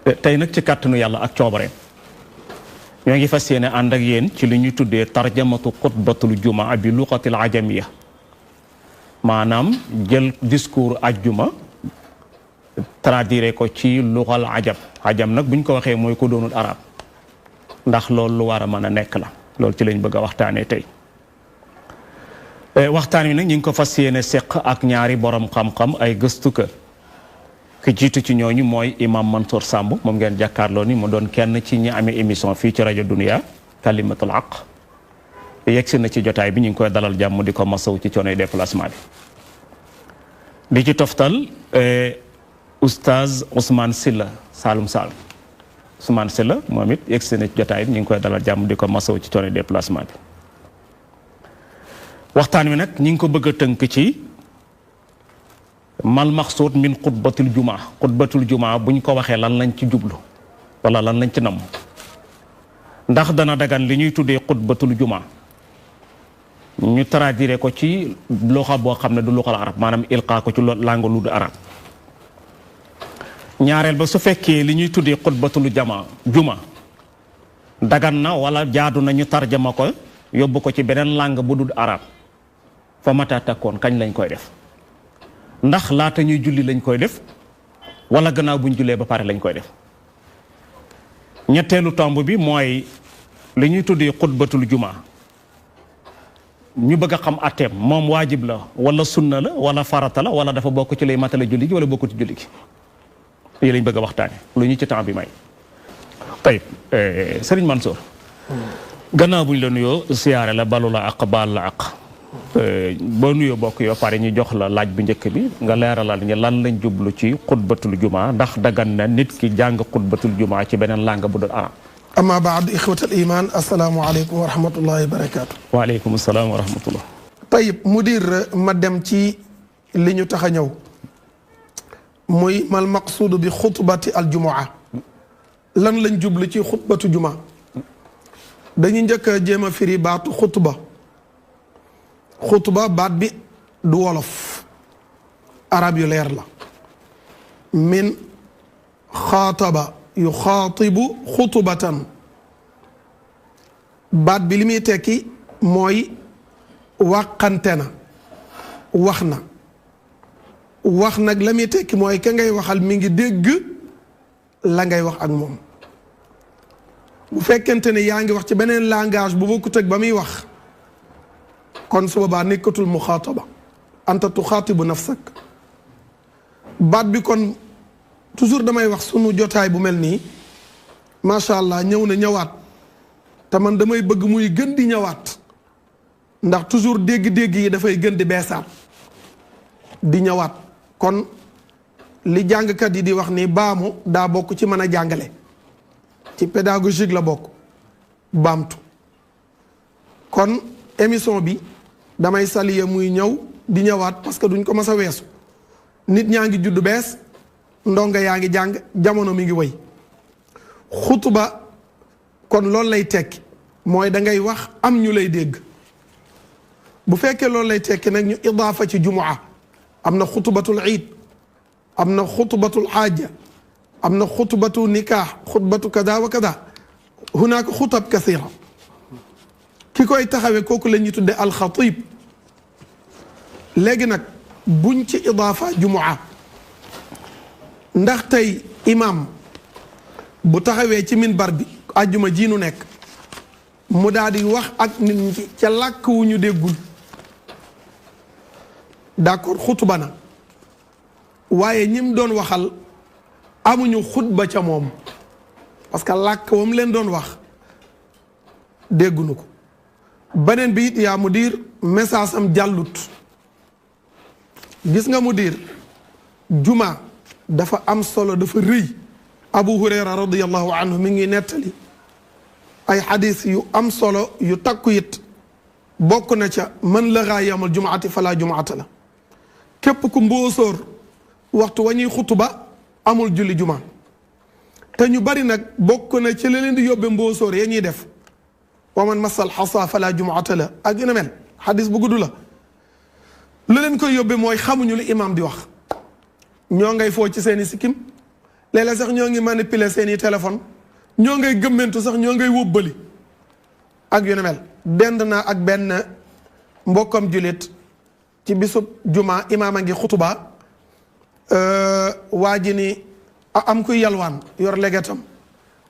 tey nag ci kàttanu yàlla ak coobare ñoo ngi fas yéene ànd ak yéen ci li ñuy tuddee tarjamatu xutbatul jumaa bi luqatil ajamiya maanaam jël discours ajjuma traduire ko ci luqal ajam nag buñ ko waxee mooy ko doonul arab ndax loolu lu war a mën a nekk la loolu ci lañ bëgg a waxtaanee tey waxtaan wi nag ñu ngi ko fas yéene seq ak ñaari borom xam-xam ay gëstukat ki jiitu ci ñooñu mooy imam Mansour Samb moom ngeen jàkkaarloo ni mu doon kenn ci ñi amee émission fii ci rajo Dunia Kalimatul Haq yegsi na ci jotaay bi ñu ngi koy dalal jàmm di ko masaw ci coonoy déplacement bi di ci toftal oustaz Ousmane Sylla Saloum Ousmane Sylla moom it yegsi na ci jotaay bi ñu ngi koy dalal jàmm di ko masaw ci coonoy déplacement bi waxtaan wi nag ñu ngi ko bëgg a tënk ci mal maxsuud min xutbatul jumaa bu ñu ko waxee lan lañ ci jublu wala lan lañ ci nam ndax dana dagan li ñuy tuddee xutbatul jumaa ñu traduire ko ci loxa boo xam ne du loxal arab maanaam ilqaa ko ci langue lu du arab ñaareel ba su fekkee li ñuy tuddee xutbatul juma dagan na wala jaadu na ñu tarjama ko yóbbu ko ci beneen langue bu dul arab fa mata takkoon kañ lañ koy def ndax laata ñuy julli lañ koy def wala gannaaw buñ jullee ba pare lañ koy def ñetteelu tomb bi mooy li ñuy tuddee xutbatul jumaa ñu bëgg a xam atteem moom waajib la wala sunna la wala farata la wala dafa bokk ci lay matala julli gi wala bokku ci julli gi yi lañ bëgg a waxtaane lu ñu ci temps bi may tayib Serigne Mansour gannaaw buñ la nuyoo siyaare la balu la ak baal la ak boo nuyoo bokk yoo pare ñu jox la laaj bu njëkk bi nga leeralal ñu lan lañ jublu ci xutbatul jumaa ndax dagan na nit ki jàng xutbatul jumaa ci beneen langue bu dul arab amma baad ixwatal iman assalaamu aleykum wa rahmatullahi wa barakatu waaleykum salaam wa rahmatullah tayib mudir ma dem ci li ñu tax a ñëw muy mal maqsuudu bi xutbati aljumaa lan lañ jublu ci xutbatu jumaa dañuy njëkk a jéem a firi baatu xutba baat bi du wolof arab yu leer la min xaataba yu xaatibu xutbatan baat bi li muy tekki mooy wàqante na wax nag la muy tekki mooy ka ngay waxal mi ngi dégg la ngay wax ak moom bu fekkente ne yaa ngi wax ci beneen langage bu bokkut ak ba muy wax kon su boobaa nekkatul muxaataba anta tuxaatibu nafsak baat bi kon toujours damay wax sunu jotaay bu mel nii macha allah ñëw na ñëwaat te man damay bëgg muy gën di ñëwaat ndax toujours dégg-dégg yi dafay gën di beesaat di ñëwaat kon li jàngkat yi di wax ni baamu daa bokk ci mën a jàngale ci pédagogique la bokk baamtu kon émission bi damay saluer muy ñëw di ñëwaat parce que duñ ko mas a weesu nit ñaa ngi judd bees ndongo yaa ngi jàng jamono mi ngi wëy xutuba kon loolu lay tekki mooy da ngay wax am ñu lay dégg bu fekkee loolu lay tekki nag ñu idaafa ci jumaa am na xutubatul iid am na xutubatul xaaja am na xutbatu nikaax xutbatu kada wa kada hunaaka xutab kasira ki koy taxawee kooku la ñuy tudde alxatib léegi nag buñ ci idaafa jumaa ndax tey imam bu taxawee ci minbar bi àjjuma ji nu nekk mu daal di wax ak nit ñi ca làkk wu ñu déggul d'accord xutba na waaye ñim doon waxal amuñu xutba ca moom parce que làkk wam leen doon wax déggunu ko beneen bi it yaa mudir message am jàllut gis nga mudir juma dafa am solo dafa rëy abu hurayra radiyallahu anhu mi ngi nettali ay xadis yu am solo yu takku it bokk na ca man lagaa yawmal jumaati fala jumaata la képp ku mbóosóor waxtu wa ñuy xutuba amul julli juma te ñu bari nag bokk na ci la leen di yóbbe mbóosóor ya ñuy def wa man masal xasa fala jumaata la ak ina mel xadis bu gudd la leen koy yóbbe mooy xamuñu li imam di wax ñoo ngay foo ci seeni sikkim léeg-léeg sax ñoo ngi manipuler seeni téléphone ñoo ngay gëmmentu sax ñoo ngay wóbbali ak yu ne mel. dend naa ak benn mbokkam julit ci bisub juma imaam a ngi xutuba waa ji ni am kuy yalwaan yor legetam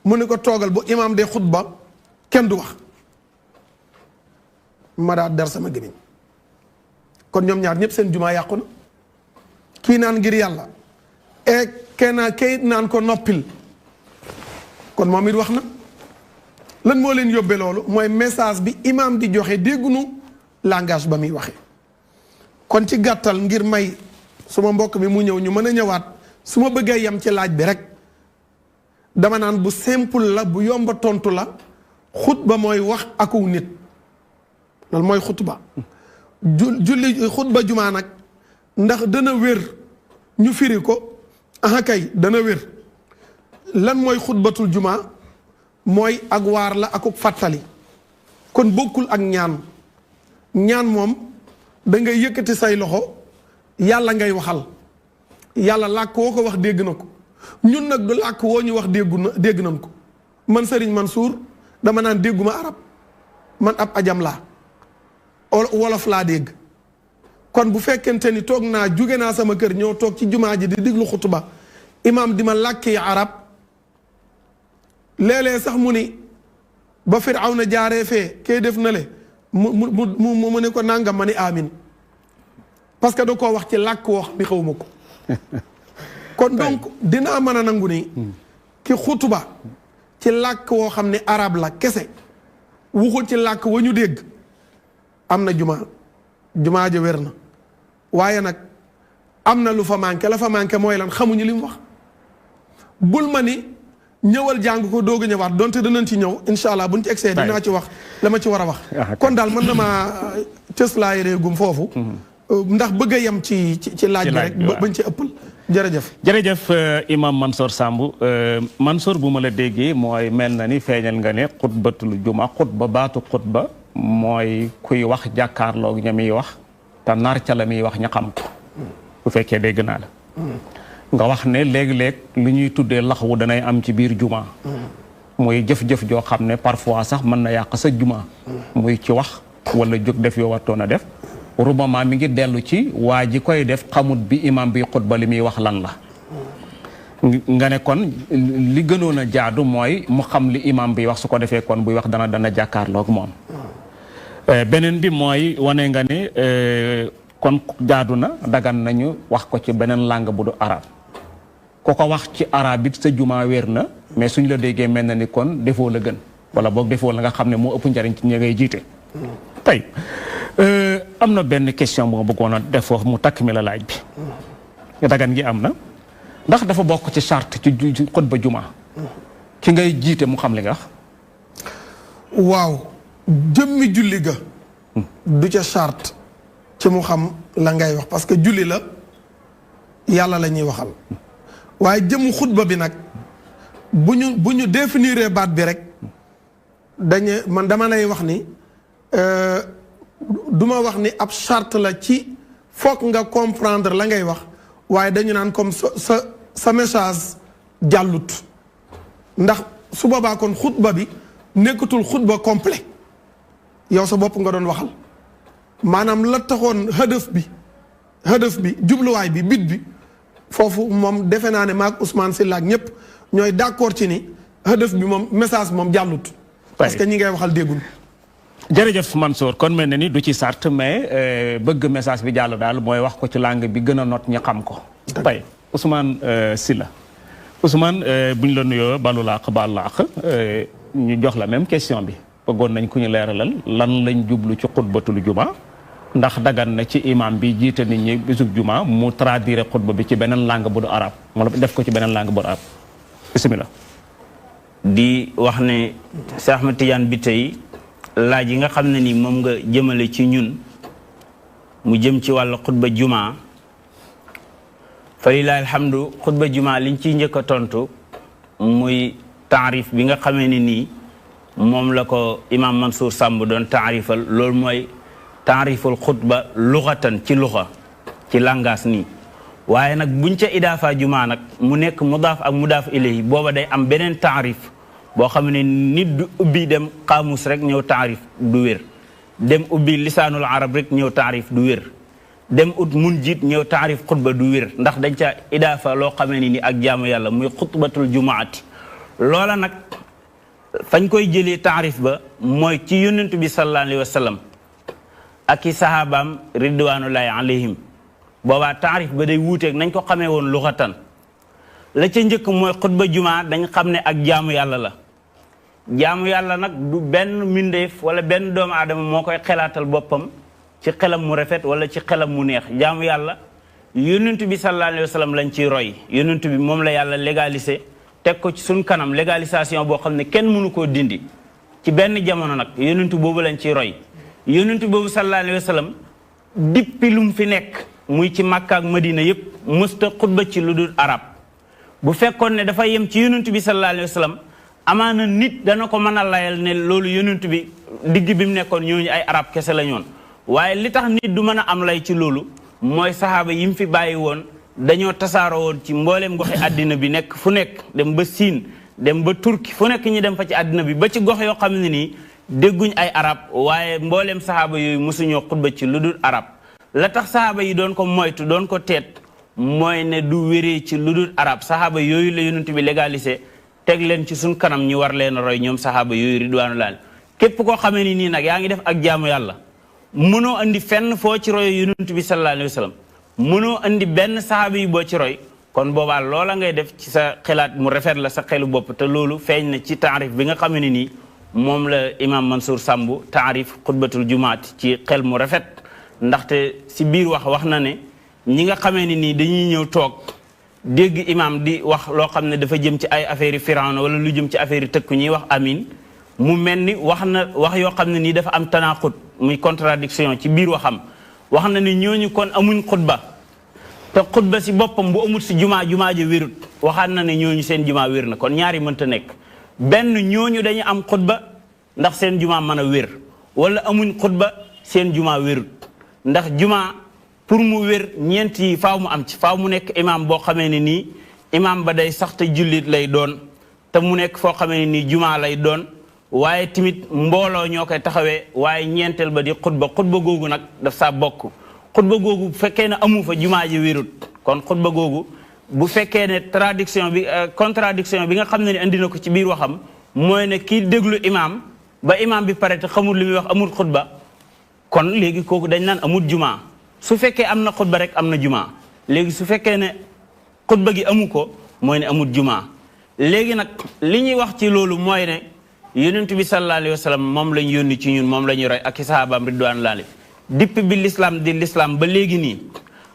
mu ni ko toogal bu imaam de xutba kenn du wax ma daa dar sama gémmiñ kon ñoom ñaar ñëpp seen juma yàqu na kii naan ngir yàlla e kenn kay naan ko noppil kon moom it wax na lan moo leen yóbbee loolu mooy message bi imaam di joxe déggunu langage ba muy waxee kon ci gàttal ngir may suma mbokk mi mu ñëw ñu mën a ñëwaat su ma bëggee yem ci laaj bi rek dama naan bu simple la bu yomba tontu la xutba mooy wax aku nit loolu mooy xutba julli xutba jumaa nag ndax dana wér ñu firi ko aha kay dana wér lan mooy xutbatul jumaa mooy ak waar la akuk fàttali kon bokkul ak ñaan moom da ngay yëkkati say loxo yàlla ngay waxal yàlla làkk woo ko wax dégg na ko ñun nag du làkk woo ñu wax dégg nañ ko man Serigne Mansour dama naan dégguma arab man ab ajam laa wolof laa dégg kon bu fekkente ni toog naa jóge naa sama kër ñëw toog ci jumaa ji di diglu xutuba imaam di ma làkki arab léeg-léeg sax mu ni ba Firawna jaaree fee kay def na le mu ne ko nangam ma ni amin parce que da koo wax ci làkk woo xam ni xaw ma ko kon donc dinaa mën a nangu ni ki xutuba ci làkk woo xam ne arab la kese waxul ci làkk wa ñu dégg am na jumaa ja wér na waaye nag am na lu fa manqué la fa manqué mooy lan xamuñu li mu wax bul ma ni ñëwal jàng ko doog a ñëwaat donte danañ ci ñëw incha allah buñ ci egsee dinaa ci wax la ma ci war a wax kon daal mën na maa cëslaay réegum foofu ndax bëgg a yem ci laaj bi rek bañ ci ëppal jërëjëf imam Mansour Samb Mansour bu ma la déggee mooy mel na ni feeñal nga ne xutbatul juma xutba baatu xutba mooy kuy wax jàkkaarloog ña muy wax te nar ca la muy wax ña xam ko bu fekkee dégg naa la nga wax ne léeg-léeg lu ñuy tuddee laxwu danay am ci biir juma muy jëf-jëf joo xam ne parfois sax mën na yàq sa juma muy ci wax wala jóg def yoo wartoon a def rubama mi ngi dellu ci waa ji koy def xamut bi imam bi xutba li muy wax lan la nga ne kon li gënoon a jaadu mooy mu xam li imam bi wax su ko defee kon buy wax dana jàkkaarloog moom beneen bi mooy wane nga ne kon jaadu na dagan nañu wax ko ci beneen langue bu du arab ku ko wax ci arab it sa juma wér na mais suñ la déggee mel na ni kon defoo la gën wala boog defoo la nga xam ne moo ëpp njariñ ci ñi ngay jiite tey am na benn question bu ma bëggoon a def foofu mu takk mi la laaj bi dagan gi am na ndax dafa bokk ci charte ci xutba juma ki ngay jiite mu xam li nga wax waaw jëmmi julli ga du ca charte ci mu xam la ngay wax parce que julli la yàlla la ñuy waxal waaye jëmmu xutba bi nag bu ñu définiree baat bi rek man dama lay wax ni duma wax ni ab charte la ci foog nga comprendre la ngay wax waaye dañu naan comme sa message jàllut ndax su boobaa kon xutba bi nekkatul xutba complet yow sa bopp nga doon waxal maanaam la taxoon hadaf bi jubluwaay bi bit bi foofu moom defe naa ne maag Ousmane Sylla ak ñëpp ñooy d'accord ci ni hadaf bi moom message moom jàllut parce que ñi ngay waxal déggul jërëjëf Mansour kon mel na ni du ci sart mais bëgg message bi jàll daal mooy wax ko ci langue bi gën a not ñi xam ko tey Ousmane Sylla Ousmane buñ la nuyoo balu laax baal laax ñu jox la même question bi bëggoon nañ ku ñu leeralal lan lañ jublu ci xutbatul juma ndax dagan na ci imam bi jiite nit ñi bisub juma mu traduire xutba bi ci beneen langue bu du arab mu def ko ci beneen langue bu du arab bismillah di wax ne Cheikh Ahmed Tidiane bi tey laaj yi nga xam ne ni moom nga jëmale ci ñun mu jëm ci wàllu xutba juma fa lillahi alhamdu xutba juma liñ ciy njëkk a tontu muy taarif bi nga xamee ne nii moom la ko imam Mansour Samb doon taarifal loolu mooy taariful xutba luxatan ci luxa ci langaas nii waaye nag buñ ca idaafa jumaa nag mu nekk mudaaf ak mudaaf ilayhi booba day am beneen taarif boo xam ne nit du ubbi dem xaamus rek ñëw taarif du wér dem ubbi lisaanul arab rek ñëw taarif du wér dem ut mun jiit ñëw taarif xutba du wér ndax dañ ca idaafa loo xamee ni ak jaamu yàlla muy xutbatul jumaati loola nag fañ koy jëlee taarif ba mooy ci yonent bi sallallahu alayhi wa sallam ak i sahabaam ridwanullahi alayhim boobaa taarif ba day wuuteeg nañ ko xamee woon luxatan la ca njëkk mooy xutba jumaa dañ xam ne ak jaamu yàlla la jaamu yàlla nag du benn mbindeef wala benn doomu aadama moo koy xelaatal boppam ci xelam mu rafet wala ci xelam mu neex jaamu yàlla yonent bi sallallahu alayhi wa sallam lañ ciy roy yonent bi moom la yàlla légalisé teg ko ci suñ kanam légalisation boo xam ne kenn mënu koo dindi ci benn jamono nag yonent boobu lañ ciy roy yonent boobu sallallahu alayhi wa sallam dippi lu mu fi nekk muy ci Makka ak Madina yëpp mësta xutba ci lu dul arab bu fekkoon ne dafa yem ci yonent bi sallallahu alayhi wa sallam amaana nit dana ko mën a layal ne loolu yonent bi digg bi mu nekkoon ñooñu ay arab kese la ñoon waaye li tax nit du mën a am lay ci loolu mooy saxaaba yi mu fi bàyyi woon dañoo tasaaroo woon ci mbooleem goxi àddina bi nekk fu nekk dem ba Siin dem ba Turki fu nekk ñi dem fa ci àddina bi ba ci gox yoo xam ne nii dégguñ ay arab waaye mbooleem saxaaba yooyu mosuñoo xutba ci lu dul arab la tax saxaaba yi doon ko moytu doon ko teet mooy ne du wéree ci lu dul arab saxaaba yooyu la yonent bi légalisé teg leen ci suñ kanam ñu war leen a roy ñoom saxaaba yooyu ridwaanullah képp koo xamee ni nii nag yaa ngi def ak jaamu yàlla mënoo andi fenn foo ci roy yonent bi sallallahu alayhi wa sallam mënoo andi benn saxaaba yi boo ci roy kon boobaa loola ngay def ci sa xelaat mu rafet la sa xelu bopp te loolu feeñ na ci taarif bi nga xam ne nii moom la imam Mansour Samb taarif xutbatul jumaat ci xel mu rafet ndaxte si biir wax na ne ñi nga xamee ni nii dañuy ñëw toog dégg imam di wax loo xam ne dafa jëm ci ay affaire yi firawna wala lu jëm ci affaire yi tëkku ñuy wax amin mu mel ni wax yoo xam ne nii dafa am tanaqut muy contradiction ci biir wax na ne ñooñu kon amuñ xutba te xutba si boppam bu amul si jumaa ji wérut waxaat na ne ñooñu seen jumaa wér na kon ñaari mënta nekk benn ñooñu dañu am xutba ndax seen jumaa mën a wér wala amuñ xutba seen jumaa wérut ndax jumaa pour mu wér ñeent yi faaw mu am ci faaw mu nekk imam boo xamee ne nii imam ba day sax te jullit lay doon te mu nekk foo xamee ne nii jumaa lay doon waaye tamit mbooloo ñoo koy taxawee waaye ñeenteel ba di xutba googu nag daf saa bokk xutba googu bu fekkee ne amu fa jumaa ji wérut kon xutba googu bu fekkee ne contradiction bi nga xam ne andi na ko ci biir waxam mooy ne kii déglu imam ba imam bi pare te xamul li muy wax amul xutba kon léegi kooku dañ naan amul jumaa su fekkee am na xutba rek am na jumaa léegi su fekkee ne xutba gi amu ko mooy ne amul jumaa léegi nag li ñuy wax ci loolu mooy ne yonent bi sallallahu alayhi wa sallam moom lañ yónni ci ñun moom la ñuy roy ak i sahabaam ridwanullahi depuis bi l'islam di l'islam ba léegi nii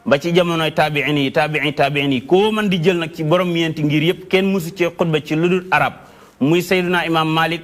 ba ci jamonoy taabiin yi koo man di jël nag ci borom ñeenti ngir yëpp kenn musu ci xutba ci lu dul arab muy sayduna imam malik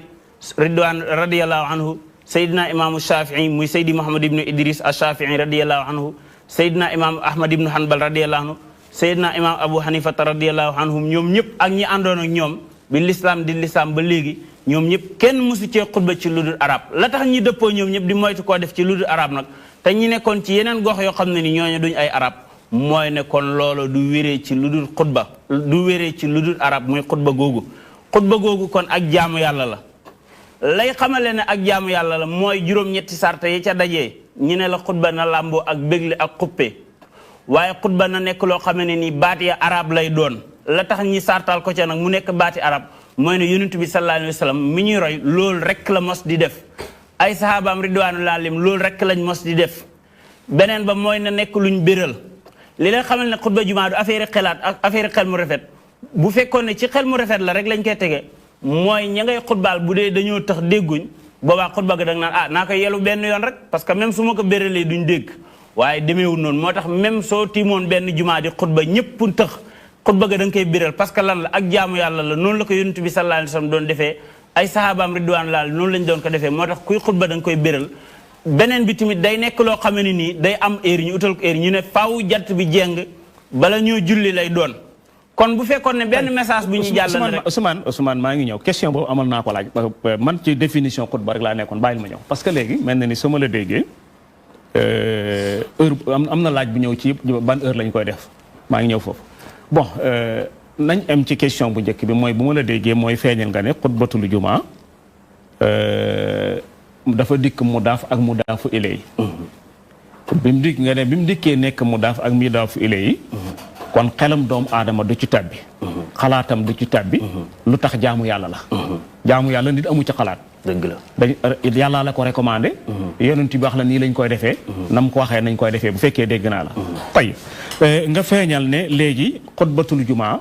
ridwan radiyallahu anhu saydina imaamu shafii muy saydi muhammad ibnu idris ashafii radiyallahu anhu saydina imam ahmad ibnu hanbal radiyallahu anhu saydina imam abu hanifata radiyallahu anhum ñoom ñëpp ak ñi àndoon ak ñoom bi l'islam di l'islam ba léegi ñoom ñëpp kenn musu cee xutba ci lu dul arab la tax ñi dëppoo ñoom ñëpp di moytu koo def ci lu dul arab nag te ñi nekkoon ci yeneen gox yoo xam ne ni ñooñu duñ ay arab mooy ne kon loolu du wéree ci lu dul xutba du wéree ci lu dul arab muy xutba googu kon ak jaamu yàlla la lay xamale ne ak jaamu yàlla la mooy juróom-ñetti sarta yi ca dajee ñi ne la xutba na làmboo ak bégle ak xuppe waaye xutba na nekk loo xam ne nii baat ya arab lay doon la tax ñi sartal ko ca nag mu nekk baati arab mooy ne yonent bi sallallahu alayhi wa sallam mi ñuy roy loolu rek la mos di def ay sahabaam ridwanullahi alayhim loolu rek lañ mos di def beneen ba mooy na nekk luñ béral li lay xamal ne xutba jumaa du affaire xelaat ak affaire xel mu rafet bu fekkoon ne ci xel mu rafet la rek lañ koy tege mooy ña ngay xutbaal bu dee dañoo tax dégguñ boobaa xutba ga da nga naan naa ko yelu benn yoon rek parce que même su ma ko béralee duñ dégg waaye demeewul noonu moo tax même soo tiimoon benn jumaa di xutba ñëpp tëx xutba ga da nga koy béral parce que lan la ak jaamu yàlla la noonu la ko yonent bi sallallahu alayhi wasallam doon defee ay sahabaam ridwanullahi noonu lañ doon ko defee moo tax kuy xutba da nga koy béral beneen bi tamit day nekk loo xam ne nii day am heure ñu utal ko heure ñu ne faaw jant bi jeng bala ñoo julli lay doon kon bu fekkoon ne benn message bu ñuy jàllale rek Ousmane maa ngi ñëw question boobu amal naa ko laaj man ci définition xutba rek laa nekkoon bàyyil ma ñëw parce que léegi mel na ni su ma la déggee heure am na laaj bu ñëw ci ban heure lañ koy def maa ngi ñëw foofu bon nañ am ci question bu njëkk bi mooy bu ma la déggee mooy feeñal nga ne xutbatul jumaa dafa dikk mu daaf ak mu daafu ilay bi mu dikk nga ne bi mu dikkee nekk mu daaf ak mu daafu ilay kon xelam doomu aadama du ci tàbbi xalaatam du ci tàbbi lu tax jaamu yàlla la jaamu yàlla nit amu ci xalaat dëgg la yàlla la ko recommandé yonent bi wax la nii lañ koy defee nam ko waxee nañ koy defee bu fekkee dégg naa la tey nga feeñal ne léegi xutbatul jumaa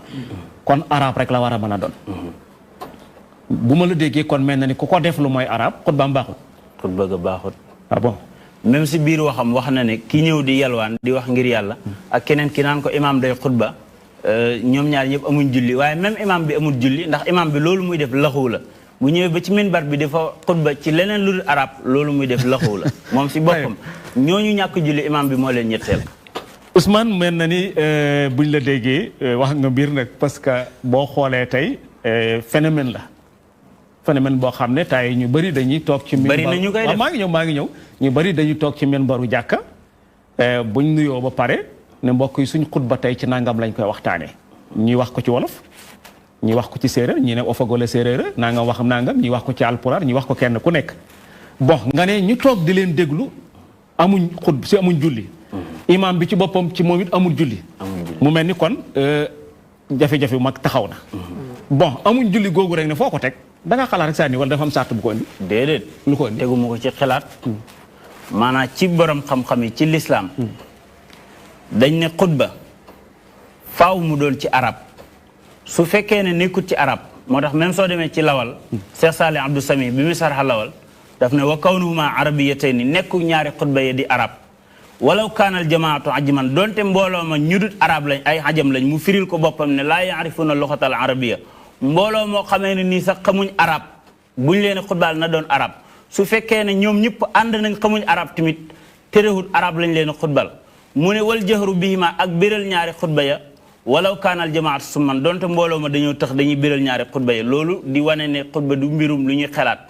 kon arab rek la war a mën a doon bu ma la déggee kon mel na ni ku ko def lu mooy arab xutbaam baaxut xutba ga baaxut ah bon même si biir waxam wax na ne ki ñëw di yalwaan di wax ngir yàlla ak keneen ki naan ko imaam day xutba ñoom ñaar ñëpp amuñ julli waaye même imaam bi amul julli ndax imaam bi loolu muy def laxu la bu ñëwee ba ci minbar bi dafa xutba ci leneen lu dul arab loolu muy def laxu la moom si boppam ñooñu ñàkk julli imaam bi moo leen ñetteel Ousmane mel na ni buñ la déggee wax nga mbir nag parce que boo xoolee tey phénomène la phénomène boo xam ne tay ñu bëri dañuy toog ci bari na ñu koy def maa ngi ñëw ñu bëri dañuy toog ci minbaru jàkka buñ nuyoo ba pare ne mbokk yi suñ xutba tey ci nangam lañ koy waxtaanee ñi wax ko ci wolof ñi wax ko ci séeréer ñi ne ofagole séeréer nangam wax nangam ñi wax ko ci alpulaar ñi wax ko kenn ku nekk bon nga ne ñu toog di leen déglu amuñ xutba si amuñ julli imam bi ci boppam ci moom it amul julli mu mel ni kon jafe-jafe mag taxaw na bon amuñ julli googu rek ne foo ko teg da nga xalaat rek saa ni wala dafa am sart bu ko indi déedéet lu ko indi teguma ko ci xalaat maanaam ci borom xam-xam yi ci lislaam dañ ne xutba faaw mu doon ci arab su fekkee ne nekkut ci arab moo tax même soo demee ci lawal Cheikh Salih Abdou Sami bi mu sarxa lawal daf ne wa kawnuhuma arabiyatayni nekku ñaari xutba yi di arab walaw kaanal jamaatu ajman donte mbooloo ma ñu dut arab lañ ay ajam lañ mu firil ko boppam ne laa yaarifuna loxatal arabiya mbooloo moo xamee ne nii sax xamuñ arab buñ leen xutbaal na doon arab su fekkee ne ñoom ñëpp ànd nañ xamuñ arab tamit terewut arab lañ leen xutbal mu ne wal jahru bihima ak biral ñaari xutba ya walaw kaanal jamaatu summan donte mbooloo ma dañoo tax dañuy biral ñaari xutba ya loolu di wane ne xutba du mbirum lu ñuy xalaat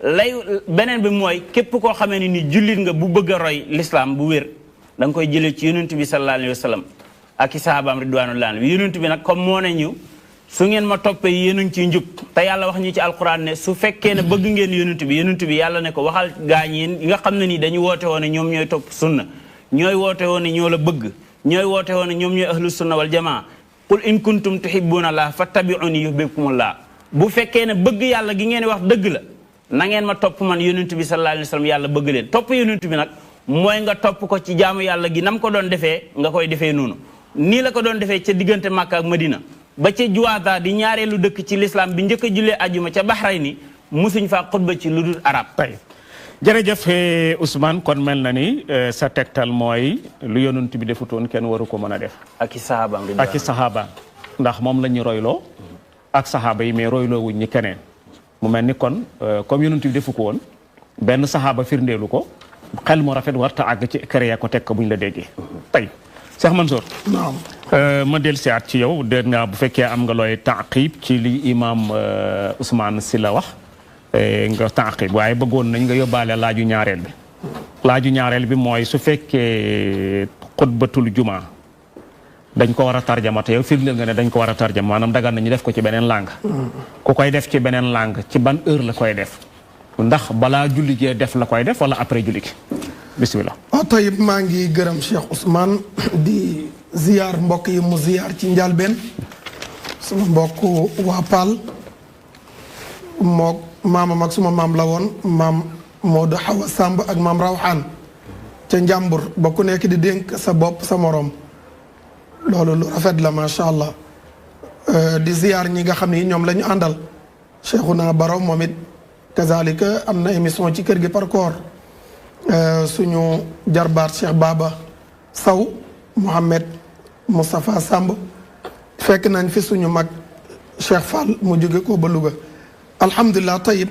lay beneen bi mooy képp koo xamee ne ni jullit nga bu bëgg a roy l'islam bu wér da nga koy jëlee ci yonent bi sallallahu alayhi wa sallam ak i sahabaam ridwanullahi alayhim yonent bi nag comme moo ne ñu su ngeen ma toppee yéen a ngi ciy njub te yàlla wax ñu ci alquran ne su fekkee ne bëgg ngeen yonent bi yàlla ne ko waxal gaañ yi nga xam ne nii dañu woote woon ne ñoom ñooy topp sunna ñooy woote woon ne ñoo la bëgg ñooy woote woon ne ñoom ñooy ahlu sunna wal jamaa qul in kuntum tuhibbuna allah fattabi'uni yuhibbukumullah bu fekkee ne bëgg yàlla gi ngeen wax dëgg la na ngeen ma topp man yonent bi sallallahu alayhi wa sallam yàlla bëgg leen topp yonent bi nag mooy nga topp ko ci jaamu yàlla gi nam ko doon defee nga koy defee noonu nii la ko doon defee ca diggante Makka ak Madina ba ca Juwaada di ñaareelu dëkk ci l'islam bi njëkk a jullee ajuma ca Bahrayn musuñ faa xutba ci lu dul arab jërëjëf Ousmane kon mel na ni sa tegtal mooy lu yonent bi defutoon kenn waru ko mën a def ak i sahabaam ndax moom la ñu royloo ak sahaaba yi mais royloo wuñ ñi keneen mu mel ni kon comme yonent bi defu ko woon benn sahaaba firndeelu ko xel mu rafet warta àgg ci créé ko teg ko bu ñu la déggee tey Cheikh Mansour naam ma del siyaat ci yow dégg nga bu fekkee am nga looy taqib ci li imam Ousmane Sylla wax nga taqib waaye bëggoon nañ nga yóbbaale laaju ñaareel bi mooy su fekkee xutbatul juma dañ ko war a tarjama te yow firndeel nga ne dañ ko war a tarjama maanaam dagan nañu def ko ci beneen langue ku koy def ci beneen langue ci ban heure la koy def ndax balaa julli gee def la koy def wala après julli gi bismillah waaw tayib maa ngi gërëm Cheikh Ousmane di ziyaar mbokk yi mu ziyaar ci njalbeen suma mbokk waa Paal mook maamam ak suma maam la woon maam Modou Hawa Samb ak maam Rawxaan ca Njàmbur ba ku nekk di dénk sa bopp sa moroom loolu lu rafet la macha allah di ziyaar ñi nga xam ni ñoom la ñu àndal Cheikhouna Baro moom it kazalika am na émission ci kër gi par koor suñu jarbaat Cheikh Baba Saw Mohamed Moustapha Samb fekk nañ fi suñu mag Cheikh Fall mu jóge ko ba Louga alhamdulilah tayib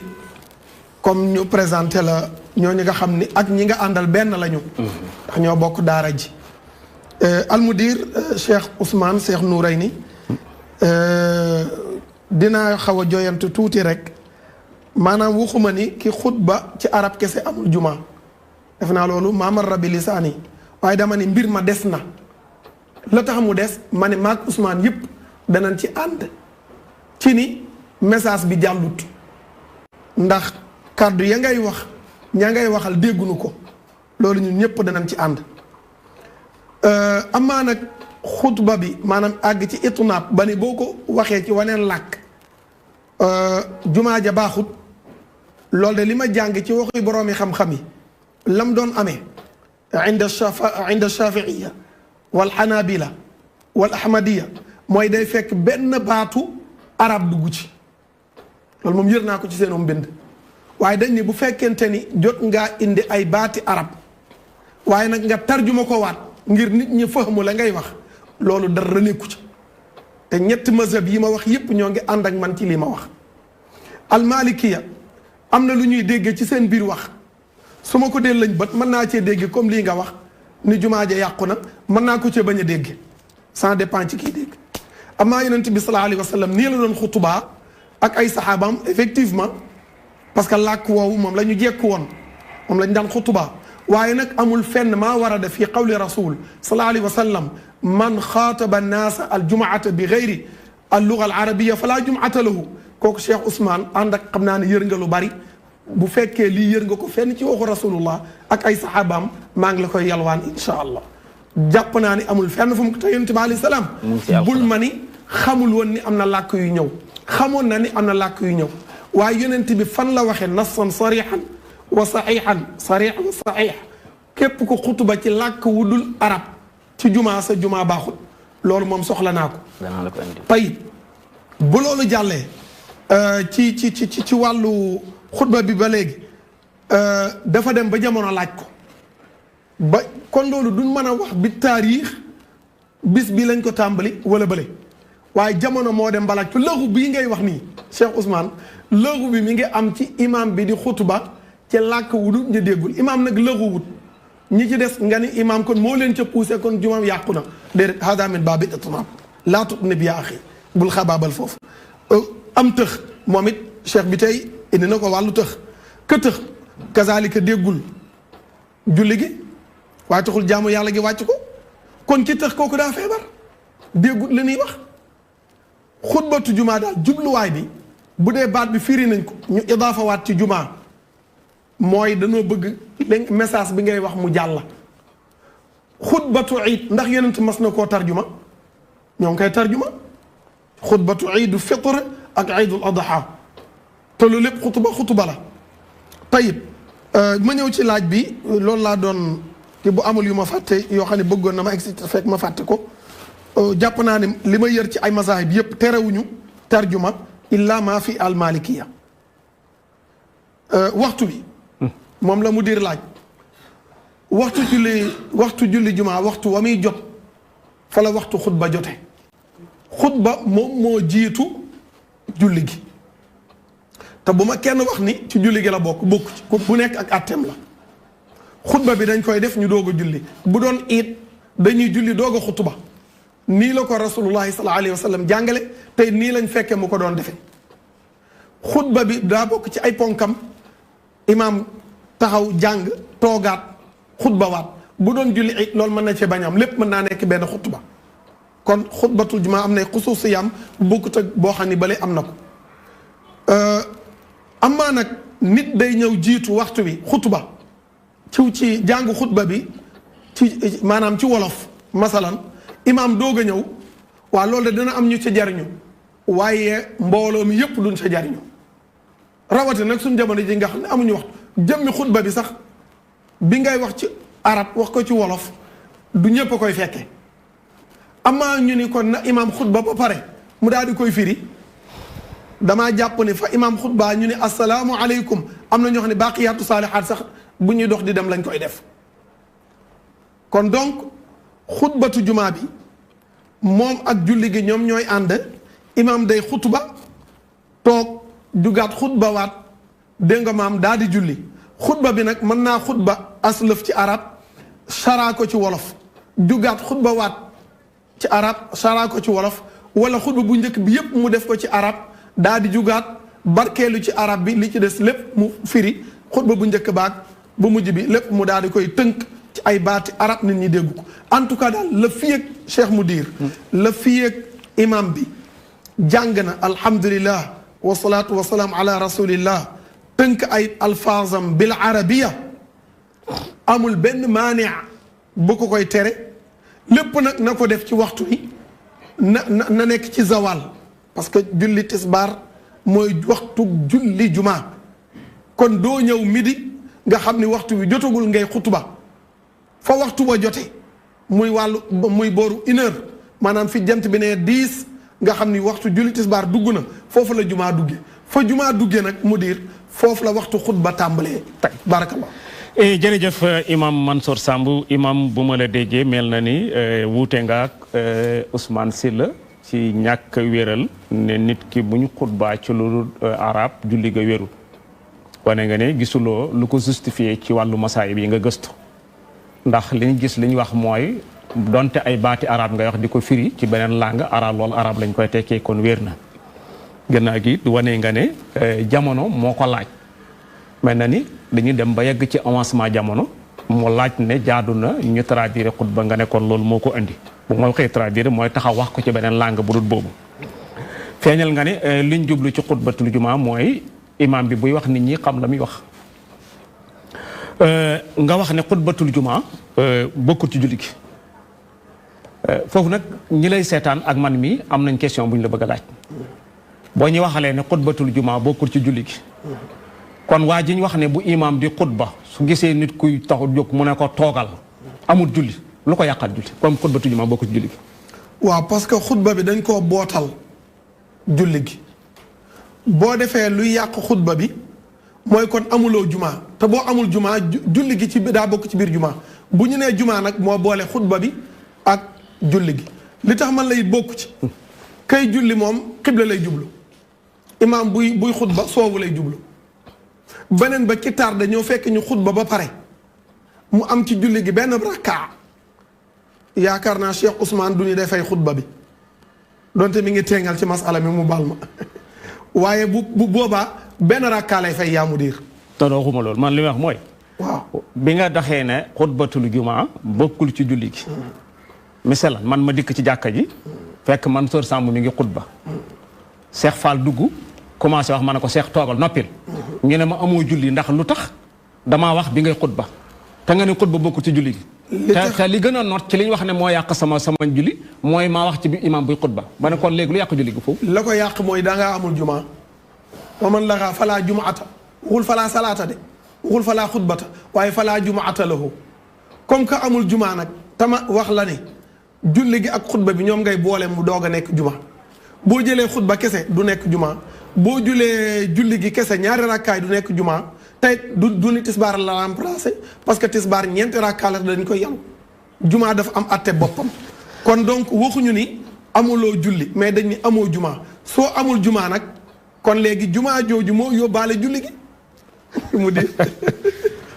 comme ñu présenté la ñooñu nga xam ni ak ñi nga àndal benn lañu ndax ñoo bokk daara ji almudir Cheikh Ousmane Cheikh Nourayni dinaa xaw a joyantu tuuti rek maanaam waxuma ni ki xutba ci arab kese amul juma def naa loolu maamar rabi lisaani waaye dama ni mbir ma des na la tax mu des ma ne maag Ousmane yëpp danañ ci ànd ci ni message bi jàllut ndax kàddu ya ngay wax ña ngay waxal déggunu ko loolu ñun ñëpp danañ ci ànd amaa nag xutba bi maanaam àgg ci itnaab ba ni boo ko waxee ci waneen làkk jumaa ja baaxut loolu de li ma jàng ci waxi boroomi xam-xam yi lam doon amee inda shafiiya wal xanaabila wal ahmadiya mooy day fekk benn baatu arab dugg ci loolu moom yër naa ko ci seenum mbind waaye dañ ni bu fekkente ni jot ngaa indi ay baati arab waaye nag nga tarjuma ko waat ngir nit ñi fahmu la ngay wax loolu dara nekku ci te ñetti mazhab yi ma wax yépp ñoo ngi ànd ak man ci lii ma wax almalikiya am na lu ñuy déggee ci seen biir wax su ma ko dee lañ bët mën naa cee dégg comme lii nga wax ni jumaa ja yàqu na mën naa ko cee bañ a dégg ça dépend ci kii dégg amaa yonent bi sallallahu alayhi wa sallam nii la doon xutubaa ak ay saxaabaam effectivement parce que làkk woowu moom la ñu jekku woon moom la ñu daan xutubaa waaye nag amul fenn maa warada fi qawli rasul sallallahu alayhi wa sallam man xaataba naasa aljumaata bi gayri alluga alarabia fala jumaata lahu kooku Cheikh Ousmane ànd ak xam naa ne yër nga lu bari bu fekkee lii yër nga ko fenn ci waxu rasulullah ak ay saxaabaam maa ngi la koy yalwaan insha allah jàpp naa ni amul fenn fu mu ko te yonent bi alayhi salaam bul ma ni xamul woon ni am na làkk yu ñëw xamoon na ni am na làkk yu ñëw waaye yonent bi fan la waxee nassan sarixan wa saxiixan sarix wa saxiix képp ko xutuba ci làkk wu dul arab ci jumaa sa jumaa baaxul loolu moom soxla naa ko tayib bu loolu jàllee ci wàllu xutba bi ba léegi dafa dem ba jamono laaj ko ba kon loolu duñ mën a wax bi taarix bis bi lañ ko tàmbali wala bële waaye jamono moo dem ba laaj ko lëxu bii ngay wax nii Cheikh Ousmane lëxu bi mi ngi am ci imam bi di xutba ci làkk wu du ñu déggul imam nag lëxu wut ñi ci des nga ni imam kon moo leen ca poussé kon jumaam yàqu na déedéet hada min baabi itnaab laa tutnib yaa axi bul xabaabal foofu am tëx moom it cheikh bi tey indi na ko wàllu tëx ka tëx kazalika déggul julli gi waaye taxul jaamu yàlla gi wàcc ko kon ki tëx kooku daa feebar déggul li ñuy wax xutbatu jumaa daal jubluwaay bi bu dee baat bi firi nañ ko ñu idaafa waat ci jumaa mooy dañoo bëgg message bi ngay wax mu jàll xutbatu iid ndax yonent mas na koo tarjuma ñoo ngi koy tarjuma xutbatu iidu fitr ak iidul adha te lu lépp xutuba la tayib ma ñëw ci laaj bi loolu laa doon te bu amul yu ma fàtte yoo xam ne bëggoon na ma expliqué fekk ma fàtte ko jàpp naa ne li ma yër ci ay mazahib yépp terewuñu tarjuma illa ma fi al malikiya waxtu bi moom la mu dir laaj waxtu julli jumaa waxtu wa muy jot fa la waxtu xutba jote xutba moom moo jiitu julli gi te bu ma kenn wax ni ci julli gi la bokk ci bu nekk ak àtteem la xutba bi dañ koy def ñu doog a julli bu doon iit dañuy julli doog a xutba nii la ko rasulullahi sallallahu alayhi wa sallam jàngale tey nii lañ fekkee mu ko doon defe xutba bi daa bokk ci ay ponkam imaam taxaw jàng toogaat xutba waat bu doon julli it loolu mën na cee bañ am lépp mën naa nekk benn xutba kon xutbatul jumaa am na xusuusiyam bu bokkut ak boo xam ni bale am na ko amaa nag nit day ñëw jiitu waxtu bi xutba ci jàng xutba bi ci maanaam ci wolof masalan imaam doog a ñëw waa loolu de dina am ñu ca jariñu waaye mbooloo mi yépp duñ ca jariñu rawati nag suñ jamono ji nga xam ne amuñu waxtu jëmmi xutba bi sax bi ngay wax ci arab wax ko ci wolof du ñëpp a koy fekke amaa ñu ni kon na imaam xutba ba pare mu daal di koy firi damaa jàpp ni fa imaam xutba ñu ne asalaamu aleykum am na ñoo xam ne baaqiyaatu saalihaat sax bu ñuy dox di dem lañ koy def kon donc xutbatu jumaa bi moom ak julli gi ñoom ñooy ànd imaam day xutba toog dugaat xutba waat dégg nga maam daal di julli xutba bi nag mën naa xutba aslëf ci arab saraa ko ci wolof dugaat xutba waat ci arab saraa ko ci wolof wala xutba bu njëkk bi yépp mu def ko ci arab daal di jugaat barkeelu ci arab bi li ci des lépp mu firi xutba bu njëkk baag bu mujj bi lépp mu daal di koy tënk ci ay baati arab nit ñi dégg ko en tout cas daal la fii ak Cheikh Moudir la fii ak imam bi jàng na alhamdulillah wasalaatu wasalaam ala rasulillah tënk ay alfaazam bil arabiya amul benn maani bu ko koy tere lépp nag na ko def ci waxtu wi na nekk ci zawal parce que julli tisbaar mooy waxtu julli juma kon doo ñëw midi nga xam ni waxtu wi jotagul ngay xutba fa waxtu ba jote muy booru 1 heure maanaam fi jant bi ne 10 nga xam ni waxtu julli tisbaar dugg na foofu la jumaa duggee fa jumaa duggee nag Moudir foofu la waxtu xutba tàmbalee tey barakallah jërëjëf imam Mansour Samb imam bu ma la déggee mel na ni wuute nga ak Ousmane Sylla ci ñàkk wéral ne nit ki bu ñu xutbaa ci lu arab julli ga wéru wane nga ne gisuloo lu ko justifié ci wàllu masaayib yi nga gëstu ndax li ñu gis li ñu wax mooy donte ay baati arab ngay wax di ko firi ci beneen langue arab loolu arab lañ koy tekkee kon wér na gannaaw gi wane nga ne jamono moo ko laaj mel na ni dañu dem ba yegg ci avancement jamono mu laaj ne jaadu na ñu traduire xutba nga ne kon loolu moo ko indi bu ma waxee traduire mooy taxaw wax ko ci beneen langue bu dul boobu feeñal nga ne liñ jublu ci xutbatul jumaa mooy imam bi buy wax nit ñi xam la muy wax nga wax ne xutbatul jumaa bokkul ci julli gi foofu nag ñi lay seetaan ak man mi am nañ question bu ñu la bëgg a laaj boo ñu waxalee ne xutbatul jumaa bokkul ci julli gi kon waa ji ñu wax ne bu imam di xutba su gisee nit kuy taxut jóg mu ne ko toogal amul julli lu ko yàqal julli comme xutbatul jumaa bokkul ci julli gi waaw parce que xutba bi dañ koo bootal julli gi boo defee luy yàq xutba bi mooy kon amuloo jumaa te boo amul jumaa julli gi ci daa bokk ci biir jumaa bu ñu nee jumaa nag moo boole xutba bi ak julli gi li tax man lay bokk ci kay julli moom xibla lay jublu imaam buy xutba soowu lay jublu beneen ba ki taar dañoo fekk ñu xutba ba pare mu am ci julli gi benn rakkaa yaakaar naa Cheikh Ousmane du ñu defay xutba bi donte mi ngi teengal ci masala mi mu bal ma waaye bu boobaa benn rakkaa lay fay yaa Moudir. te doo xuma loolu man li ma wax mooy. waaw bi nga doxee ne xutbatul jumaa bokkul ci julli gi. misalan man ma dikk ci jàkka ji. fekk Mansour Samb mi ngi xutba. Cheikh Fall dugg commencé wax ma ne ko Cheikh toogal noppil. ñu ne ma amoo julli ndax lu tax damaa wax bi ngay xutba te nga ne xutba bokkul ci julli gi. te li gën a noot ci li ñu wax ne moo yàq sama julli mooy maa wax ci bi imam buy xutba ma ne kon léegi lu yàq julli gi foofu. la ko yàq mooy dangaa amul jumaa wa man laxaa falaa jumaata waxul falaa salaata de waxul falaa xutbata waaye falaa jumaata lahu comme que amul jumaa nag tama wax la ne julli gi ak xutba bi ñoom ngay boole mu doog a nekk jumaa boo jëlee xutba kese du nekk jumaa boo julee julli gi kese ñaari rakkaay du nekk jumaa tey du ni tisbaar la remplacé parce que tisbaar ñeenti rakkaa la dañ koy yàlla jumaa dafa am atte boppam kon donc waxuñu ni amuloo julli mais dañ ni amoo jumaa soo amul jumaa nag kon léegi jumaa jooju moo yóbbaale julli gi mu di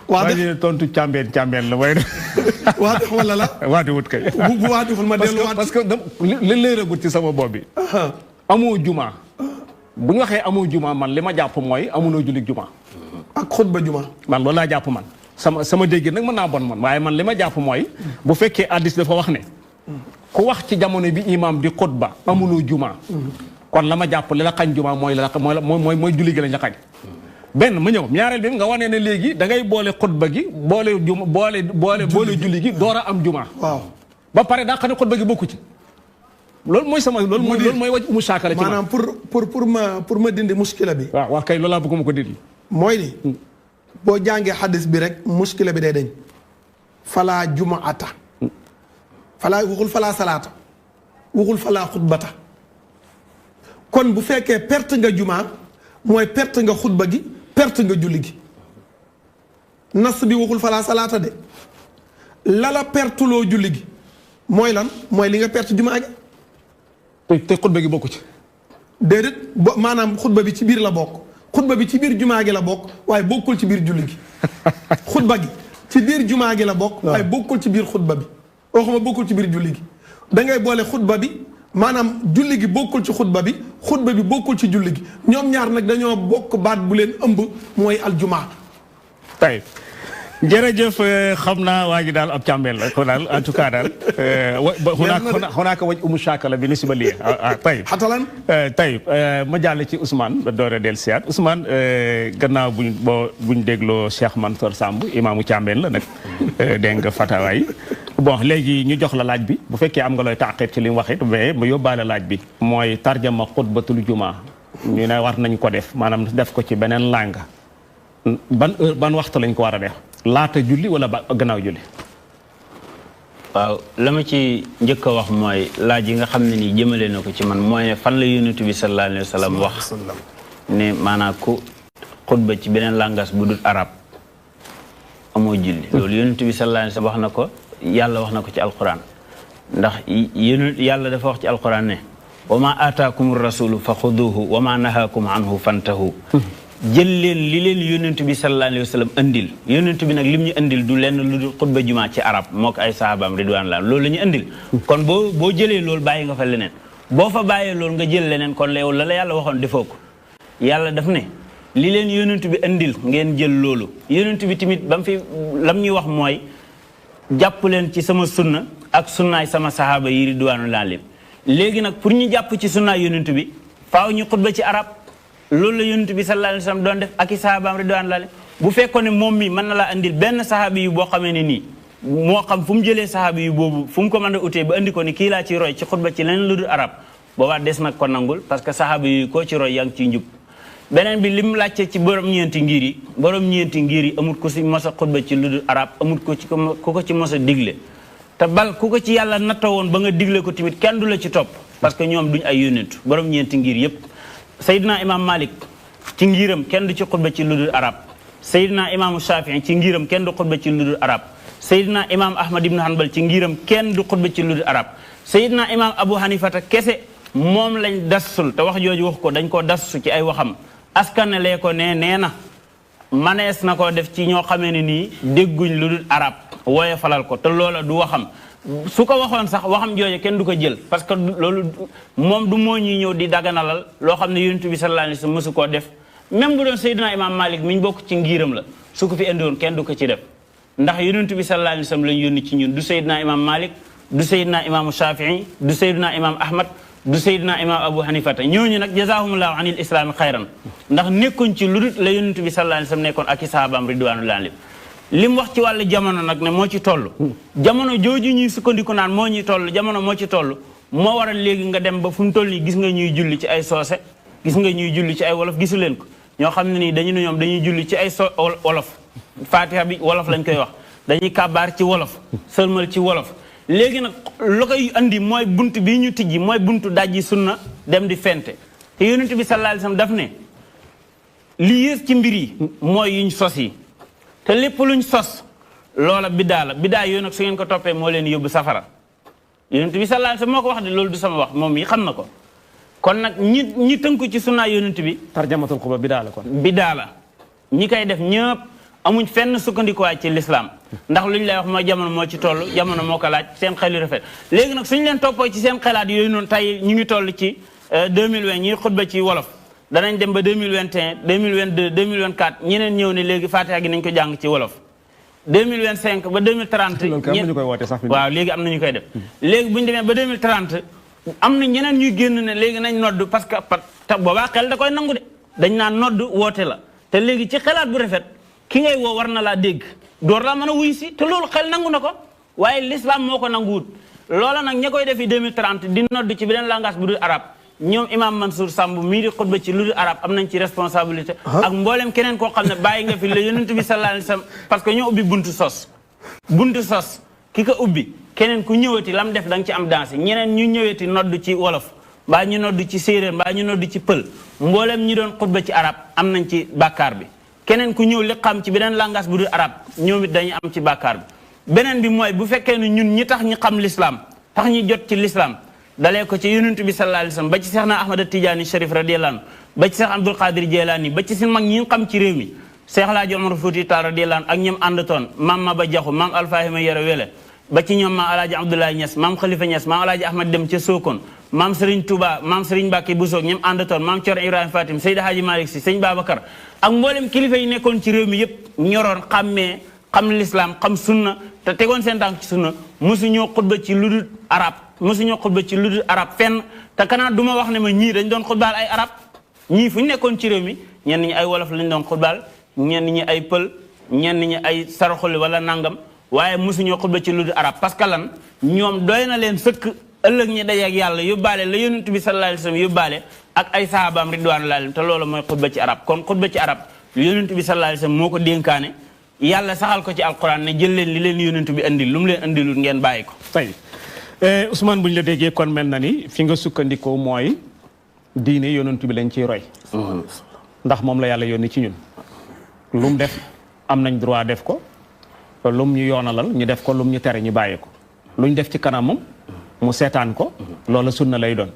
waa di tontu càmbeen la way waa def wala la waati wut kay bu waa deful ma delluwaat parce que li leeragut ci sama bopp bi amoo jumaa bu ñu waxee amoo jumaa man li ma jàpp mooy amuloo julli jumaa ak xutba jumaa man loolu laa jàpp man sama dégg nag mën naa bon man waaye man li ma jàpp mooy bu fekkee hadiis dafa wax ne ku wax ci jamono bi imam di xutba amuloo jumaa kon la ma jàpp li la xañ jumaa mooy julli gi lañ la xañ benn ma ñëw ñaareel bi nga wane ne léegi da ngay boole xutba gi boole julli gi door a am jumaa waaw ba pare daa xam ne xutba gi bokku ci loolu mooy waj umu saakala ci maanaam pour ma dindi muskila bi waaw kay loolu laa bëgg ma ko dindi mooy ni boo jàngee xadis bi rek muskila bi day dañ falaa jumaata waxul falaa salaata waxul falaa xutbata kon bu fekkee perte nga jumaa mooy perte nga xutba gi perte nga julli gi nas bi waxul falaa salaata de lala pertuloo julli gi mooy lan mooy li nga perte jumaa gi te xutba gi bokku ci déedéet maanaam xutba bi ci biir la bokk xutba bi ci biir jumaa gi la bokk waaye bokkul ci biir julli gi xutba gi ci biir jumaa gi la bokk waaye bokkul ci biir xutba bi waxuma bokkul ci biir julli gi da ngay boole xutba bi maanaam julli gi bokkul ci xutba bi bokkul ci julli gi ñoom ñaar nag dañoo bokk baat bu leen ëmb mooy aljumaa tey jërëjëf xam naa waa ji daal ab càmbeel la ko daal en tout cas daal hunaaka waj umu shakala bi nisba lii tayib xatalan tayib ma jàll ci Ousmane ba door a del siyaat Ousmane gannaaw buñ dégloo Cheikh Mansour Samb imaamu càmbeel la nag dégg nga fatawa yi bon léegi ñu jox la laaj bi bu fekkee am nga looy taqib ci li mu waxit mais ma yóbbaale laaj bi mooy tarjama xutbatul juma ñu ne war nañ ko def maanaam def ko ci beneen langue ban waxtu lañ ko war a def laata julli wala ba gannaaw julli. waaw la ma ci njëkk a wax mooy laaj yi nga xam ne nii jëmale na ko ci man mooy ne fan la yonent bi sallallahu alayhi wa sallam wax ne maanaam ku xutba ci beneen langage bu dul arab amoo julli. loolu yonent bi sallallahu alayhi wa sallam wax na ko yàlla wax na ko ci alquran ndax yàlla dafa wax ci alquran ne wa ma aataakum rasulu fa xuduhu wa ma nahaakum anhu fantahu jël leen li leen yonent bi sallallahu alayhi wa sallam andil yonent bi nag lim ñu andil du lenn lu dul xutba jumaa ci arab moo ko ay sahabaam ridwaanullah loolu la ñu andil kon boo jëlee loolu bàyyi nga fa leneen boo fa bàyyee loolu nga jël leneen kon léew la yàlla waxoon defoo ko yàlla daf ne li leen yonent bi andil ngeen jël loolu yonent bi tamit ba mu fi lam ñuy wax mooy jàpp leen ci sama sunna ak sunnaay sama sahaaba yi ridwaanullah alayhim léegi nag pour ñu jàpp ci sunnaay yonent bi faaw ñu xutba ci arab loolu la yonent bi sallallahu alayhi wa sallam doon def ak i sahabaam ridwaanullah bu fekkoon ne moom mi mën na laa andil benn sahabi yu boo xamee ne nii moo xam fu mu jëlee sahabi yu boobu fu mu ko mën a utee ba andi ko ni kii laa ci roy ci xutba ci leneen lu dul arab boobaa des nag ko nangul parce que sahabi yu koo ci roy yaa ngi ciy njub beneen bi lim laajte ci borom ñeenti ngir yi amut ko si mos a xutba ci lu dul arab amut ko ci ku ko ci mos a digle te bal ku ko ci yàlla nattoo woon ba nga digle ko tamit kenn du la ci topp parce que ñoom duñ ay yónentu borom ñeenti ngir yépp Seydina Imam Malik ci ngiram kenn du ci xutba ci lu dul arab Seydina Imam Shafii ci ngiram kenn du xutba ci lu dul arab Seydina Imam Ahmad ibn Hanbal ci ngiram kenn du xutba ci lu dul arab Seydina Imam Abu Hanifata kese moom lañ dasul te wax jooju wax ko dañ ko dasu ci ay waxam askanale ko nee na manees na ko def ci ñoo xamee ne nii dégguñ lu dul arab wooye falal ko te loola du waxam su ko waxoon sax waxam jooje kenn du ko jël parce que loolu moom du moo ñuy ñëw di daganalal loo xam ne yonent bi sallallahu alayhi wasallam mësu koo def même bu doon Seydina Imam Malik mi ñu bokk ci ngiiram la su ko fi indiwoon kenn du ko ci def ndax yonent bi sallallahu alayhi wasallam lañu yónni ci ñun du Seydina Imam Malik du Seydina Imam Shafii du Seydina Imam Ahmad du Seydina Imam Abu Hanifata ñooñu nag jazaahumullahu anil islami xayran ndax nekkuñ ci lu dul la yonent bi sallallahu alayhi wasallam nekkoon ak i sahabaam ridwanullahi alayhim li mu wax ci wàllu jamono nag ne moo ci toll jamono jooju ñuy sukkandiku naan moo ñuy toll jamono moo ci toll moo waral léegi nga dem ba fu mu toll nii gis nga ñuy julli ci ay soose gis nga ñuy julli ci ay wolof gisu leen ko ñoo xam ne nii dañu ne ñoom dañuy julli ci ay wolof fatiha bi wolof lañ koy wax dañuy kabaar ci wolof sëlmal ci wolof léegi nag lu koy andi mooy bunt bii ñu tijji mooy buntu dajji sunna dem di fente te yonent bi sallallahu alayhi wasallam daf ne li yées ci mbir yi mooy yuñ sos yi te lépp luñ sos loola biddaa la biddaa yooyu nag su ngeen ko toppee moo leen yóbbu safara yonent bi sallallahu alayhi wasallam moo ko wax de loolu du sama wax moom yi xam na ko kon nag ñi tënku ci sunnaa yonent bi tarjamatul xuba biddaa la kon biddaa la ñi koy def ñëpp amuñ fenn sukkandikuwaay ci lislaam ndax lu ñu lay wax mooy jamono moo ci toll jamono moo ko laaj seen xel yu rafet léegi nag suñu leen toppoo ci seen xelaat yooyu noonu tey ñu ngi toll ci 2020 ñuy xutba ci wolof danañ dem ba 2021 2022 2024 ñeneen ñëw ne léegi fatiha gi nañ ko jàng ci wolof 2025 ba 2030 waaw léegi am na ñu koy def léegi bu ñu demee ba 2030 am na ñeneen ñuy génn ne léegi nañ nodd parce que te boobaa xel da koy nangu de dañ naan nodd woote la te léegi ci xelaat bu rafet ki ngay woo war na laa dégg door laa mën a wuy si te loolu xel nangu na ko waaye l'islam moo ko nanguwut loola nag ña koy defi 2030 di nodd ci beneen langage bu dul arab ñoom imam Mansour Samb mii di xutba ci lu dul arab am nañ ci responsabilité ak mboolem keneen koo xam ne bàyyi nga fi la yonent bi sallallahu alayhi wasallam parce que ñoo ubbi buntu sos ki ko ubbi keneen ku ñëwati lam def da nga ci am danse ñeneen ñu ñëwati nodd ci wolof mbaa ñu nodd ci séeréer mbaa ñu nodd ci pël mboolem ñi doon xutba ci arab am nañ ci bàkkaar bi keneen ku ñëw li xam ci beneen langage bu dul arab ñoom it dañuy am ci bàkkaar bi beneen bi mooy bu fekkee ne ñun ñi tax ñi xam l'islam tax ñi jot ci l'islam dalee ko ci yonent bi sallallahu alayhi wasallam ba ci Seexna Ahmad Tijaani Sharif radiyallahu anhu ba ci Seex Abdul Qadir Jeylaani ba ci seen mag ñi xam ci réew mi Seex Laaji Omar Fuuti Taal radiyallahu anhu ak ñoom àndatoon maam Maba Jaxu maam Alfahima Yero Wele ba ci ñoom maam Alaaji Abdoulaye Niass maam Khalifa Niass maam Alaaji Ahmad Dem ca Sokone maam Serigne Touba maam Serigne Mbacke Bousso ñoom àndatoon maam Cerno Ibrahima Fatim Seydi Hadji Malick Sy Sëñ Babacar ak mboolem kilifa yi nekkoon ci réew mi yépp ñoroon xàmmee xam lislaam xam sunna te tegoon seen tànk ci sunna mosuñoo xutba ci lu dul arab mosuñoo xutba ci lu dul arab fenn te kanaa du ma wax ne ma ñii dañ doon xutbaal ay arab ñii fu ñu nekkoon ci réew mi ñenn ñi ay wolof lañ doon xutbaal ñenn ñi ay pël ñenn ñi ay saraxuli wala nangam waaye mosuñoo xutba ci lu dul arab parce que lan ñoom doy na leen sëkk ëllëg ñi dajeeg yàlla yóbbaale la yonent bi sallallahu alayhi wasallam yóbbaale ak ay sahabaam ridwanullahi alayhim te loolu mooy xutba ci arab kon xutba ci arab yonent bi sallallahu alayhi wasallam moo ko dénkaane yàlla saxal ko ci alquran ne jël leen li leen yonent bi andil lu mu leen andilul ngeen bàyyi ko. tey Ousmane bu ñu la déggee kon mel na ni fi nga sukkandikoo mooy diine yonent bi lañ ciy roy. ndax moom la yàlla yónni ci ñun. lu mu def am nañ droit def ko lu mu ñu yoonalal ñu def ko lu mu ñu tere ñu bàyyi ko lu ñu def ci kanamam mu seetaan ko loola sunna lay doon.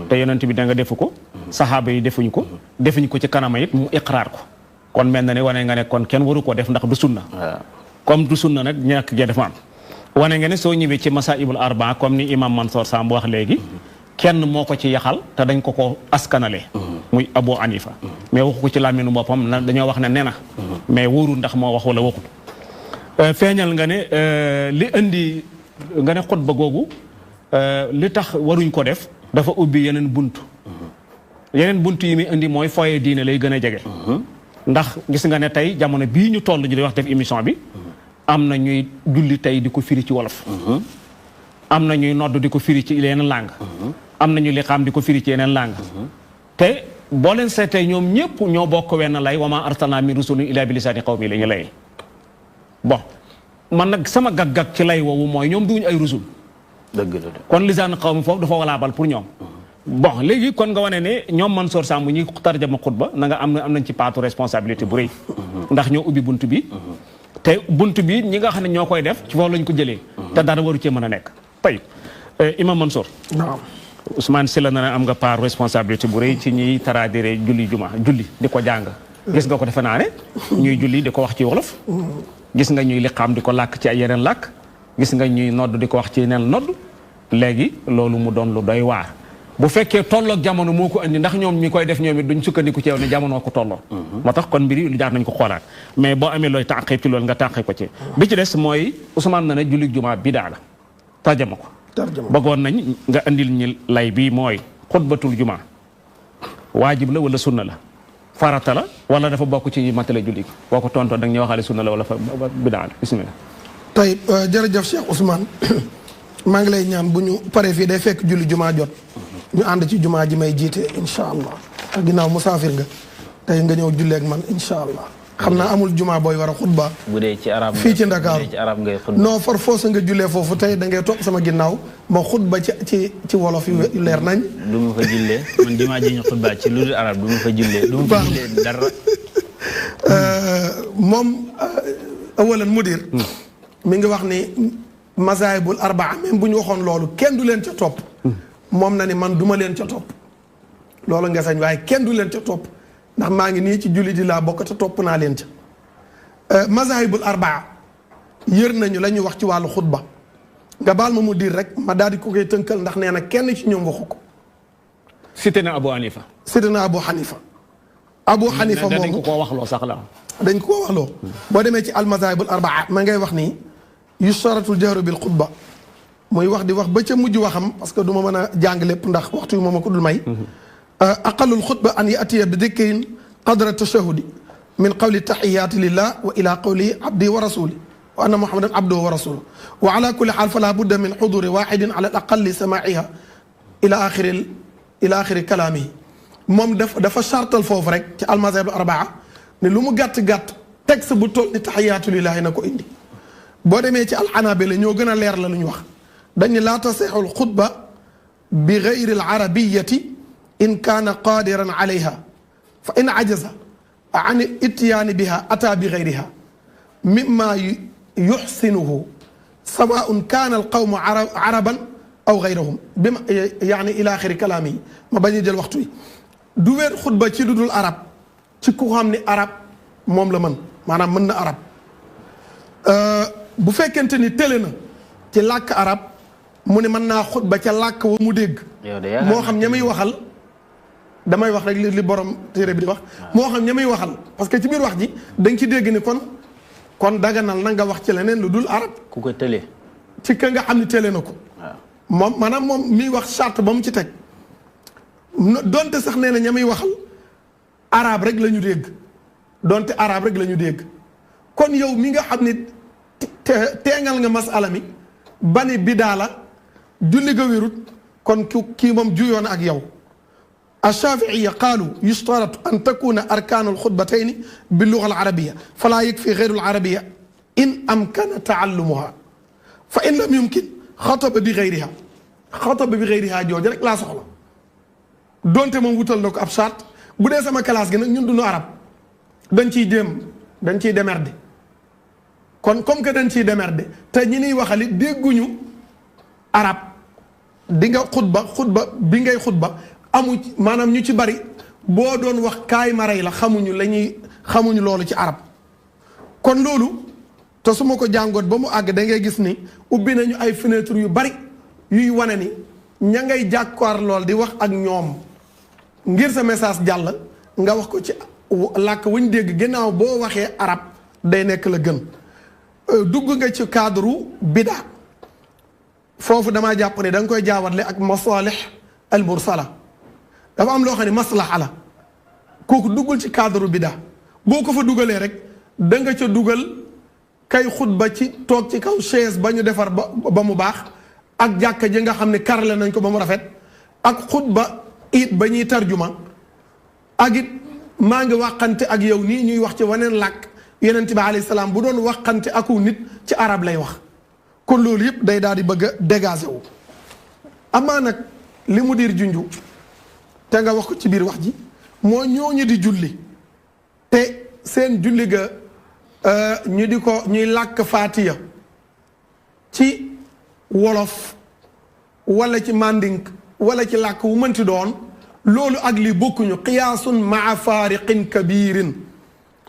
te yonent bi da nga defu ko. saxaaba yi defuñ ko. defuñ ko ci kanama it mu iqraar ko. kon mel na ni wane nga ne kon kenn waru koo def ndax du sunna comme du sunna nag ñàkk gee dafa am wane nga ne soo ñëwee ci masaibul arba comme ni imam Mansour Samb wax léegi kenn moo ko ci yaxal te dañ ko askanale muy Abu Hanifa mais waxu ko ci làmmiñu boppam na dañoo wax ne nee na mais wóorul ndax moo wax wala waxul feeñal nga ne li indi nga ne xutba googu li tax waruñ ko def dafa ubbi yeneen bunt yi muy indi mooy foye diine lay gën a jege ndax gis nga ne tey jamono bii ñu toll ñu di wax def émission bi am na ñuy julli tey di ko firi ci wolof am na ñuy nodd di ko firi ci yeneen langue am na ñu liqaam di ko firi ci yeneen langue te boo leen seetee ñoom ñëpp ñoo bokk wenn lay wa maa arsalnaa min rasulin illaa bi lisaani qawmi la ñu lay bon man nag sama gag-gag ci lay woowu mooy ñoom duñu ay rusul dëgg la kon lisaani qawmi foofu dafa walaabal pour ñoom bon léegi kon nga wane ne ñoom Mansour Samb ñi tarjama xutba na nga am nañ ci paatu responsabilité bu rëy ndax ñoo ubbi bunt bi te bunt bi ñi nga xam ne ñoo koy def ci foofu lañ ko jëlee te dara waru cee mën a nekk tey imam Mansour waaw Ousmane Sylla na ne am nga part responsabilité bu rëy ci ñiy traduire julli juma julli di ko jàng gis nga ko defe naa ne ñuy julli di ko wax ci wolof gis nga ñuy liqaam di ko làkk ci ay yeneen làkk gis nga ñuy nodd di ko wax ci yeneen nodd léegi loolu mu doon lu doy waar bu fekkee tolloog jamono moo ko andi ndax ñoom ñi koy def ñoom it duñ sukkandiku ci yow ne jamono ko tolloo moo tax kon mbiri lu jaar nañ ko xoolaat mais boo amee looy tànqee ci loolu nga tànqee ko ci bi ci des mooy Ousmane na ne julli jumaa bidaa la tarjama ko bëggoon nañ nga andil ñi lay bi mooy xutbatul jumaa waajib la wala sunna la farata la wala dafa bokk ci matale julli boo ko tontoo da nga ñu waxaale sunna la wala bidaa la bismillah tey jërëjëf Cheikh Ousmane maa ngi lay ñaan bu ñu paree fii day fekk julli jumaa jot ñu ànd ci jumaa ji may jiite incha allah ak ginnaaw musaafir nga tey nga ñëw julleeg man incha allah xam naa amul jumaa booy war a xutba bu dee ci arab fii ci Ndakaaru ci arab ngay xutba non far foosa nga jullee foofu tey da ngay topp sama ginnaaw ma xutba ci wolof yu leer nañ du ma fa jullee man jumaa ji ñu xutba ci lu dul arab du ma fa jullee du ma fa jullee dara moom awalan mudir mi ngi wax ni masaayibul arbaa même bu ñu waxoon loolu kenn du leen ca topp moom na ni man duma leen ca topp loolu nga sañ waaye kenn du leen ca topp ndax maa ngi nii ci julli di laa bokk te topp naa leen ca masaayibul arbaa yër nañu la ñuy wax ci wàllu xutba nga baal ma mu diir rek ma daal di ko koy tënkal ndax nee na kenn ci ñoom waxu ko cité na Abu Hanifa cité na Abu Hanifa moomu dañ ko koo waxloo sax la dañ ko koo waxloo boo demee ci al masaayibul arbaa ma ngay wax nii yusaratul jahru bil xutba muy wax di wax ba ca mujj waxam parce que du ma mën a jàng lépp ndax waxtu yu moom a ko dul may aqalul xutba an yatiya bi dikrin qadra tashahudi min qawli taxiyaati lillah wa ila qawli abdi wa rasuli wa anna muhammadan abduhu wa rasuluhu wa ala kulli xaal fala budda min xuduri waxidin ala al aqali samaiha ila axiri kalaamihi moom dafa chartal foofu rek ci almazahib al arbaa ne lu mu gàtt-gàtt texte bu toll ni taxiyaatu lillahi na ko indi boo demee ci alxanaabila ñoo gën a leer la lu ñu wax dañu laa tasixu alxutba bi gayri alarabiyati in kaana qadiran alayha fa in ajaza an ityaani biha ata bi gayriha mimma yuxsinuhu sawaun kaana alqawmu araban aw gayrahum bima yaani ila axiri kalaami yi ma bañ a jël waxtu yi du wéer xutba ci lu dul arab ci ku xam ni arab moom la mën maanaam mën na arab bu fekkente ni tële na ci làkk arab mu ne mën naa xutba ca làkk wa mu dégg moo xam ña muy waxal damay wax rek li borom téere bi di wax moo xam ña muy waxal parce que ci biir wax ji dañ ci dégg ni kon kon daganal na nga wax ci leneen lu dul arab ku ko tële ci ka nga xam ne tële na ko moom maanaam moom miy wax charte ba mu ci teg donte sax nee na ña muy waxal arab rek la ñu dégg donte arab rek la ñu dégg kon yow mi nga xam ni teengal nga masala mi bani bidaa la julli ga wérut kon kii moom juyoon ak yow الشافعية قالوا يشترط أن تكون أركان الخطبتين باللغة العربية فلا يكفي غير العربية إن أمكن تعلمها فإن لم يمكن خطب بغيرها خطب بغيرها جوج رek laa soxla donte moom wutal na ko ab charte bu dee sama classe gi nag ñun duñu arab dañ ciy jéem dañ ciy démerdé kon comme que dañ ciy démerdé te ñi niy waxali dégguñu arab di nga xutba bi ngay xutba amu maanaam ñu ci bari boo doon wax kaay ma rey la xamuñu loolu ci arab kon loolu te su ma ko jàngoot ba mu àgg da ngay gis ni ubbi nañu ay fenêtre yu bari yuy wane ni ña ngay jàkkaar lool di wax ak ñoom ngir sa message jàll nga wax ko ci làkk wuñ dégg gannaaw boo waxee arab day nekk la gën dugg nga ci cadre bida foofu damaa jàpp ne da nga koy jaawatle ak masalih al mursala dafa am loo xam ne maslaha la kooku duggul ci cadre bida boo ko fa dugalee rek da nga ca dugal kay xutba ci toog ci kaw chaise ba ñu defar ba mu baax ak jàkka ji nga xam ne karale nañ ko ba mu rafet ak xutba it ba ñuy tarjuma ak it maa ngi waxante ak yow nii ñuy wax ci waneen làkk yonent bi alayhi salaam bu doon waxante aku nit ci arab lay wax kon loolu yëpp day daal di bëgg a dégager wu amaa nag li mu diir junju te nga wax ko ci biir wax ji moo ñooñu di julli te seen julli ga ñu di ko ñuy làkk faatiya ci wolof wala ci mandink wala ci làkk wu mënti doon loolu ak li bokkuñu qiyaasun maa faariqin kabirin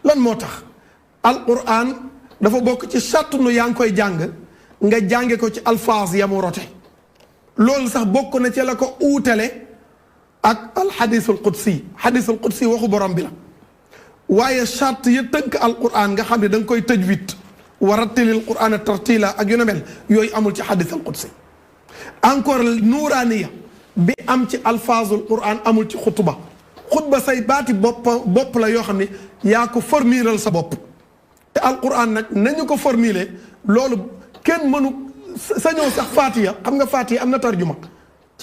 lan moo tax alquran dafa bokk ci sàttunu yaa ngi koy jàng nga jànge ko ci alfaaz ya mu rote loolu sax bokk na ci la ko uutale ak alxadisul qudsi xadisul qudsi waxu borom bi la waaye charte yi tënk alquran nga xam ne da nga koy tajwid wa rattilil qur'ana tartila ak yu ne mel yooyu amul ci xadisul qudsi encore nuuraaniya bi am ci alfaazul quran amul ci xutba say baati bopp la yoo xam ne yaa ko formuler sa bopp te alquran nag nañu ko formuler loolu kenn mënu sañoo sax faatiya xam nga faatiya am na tarjuma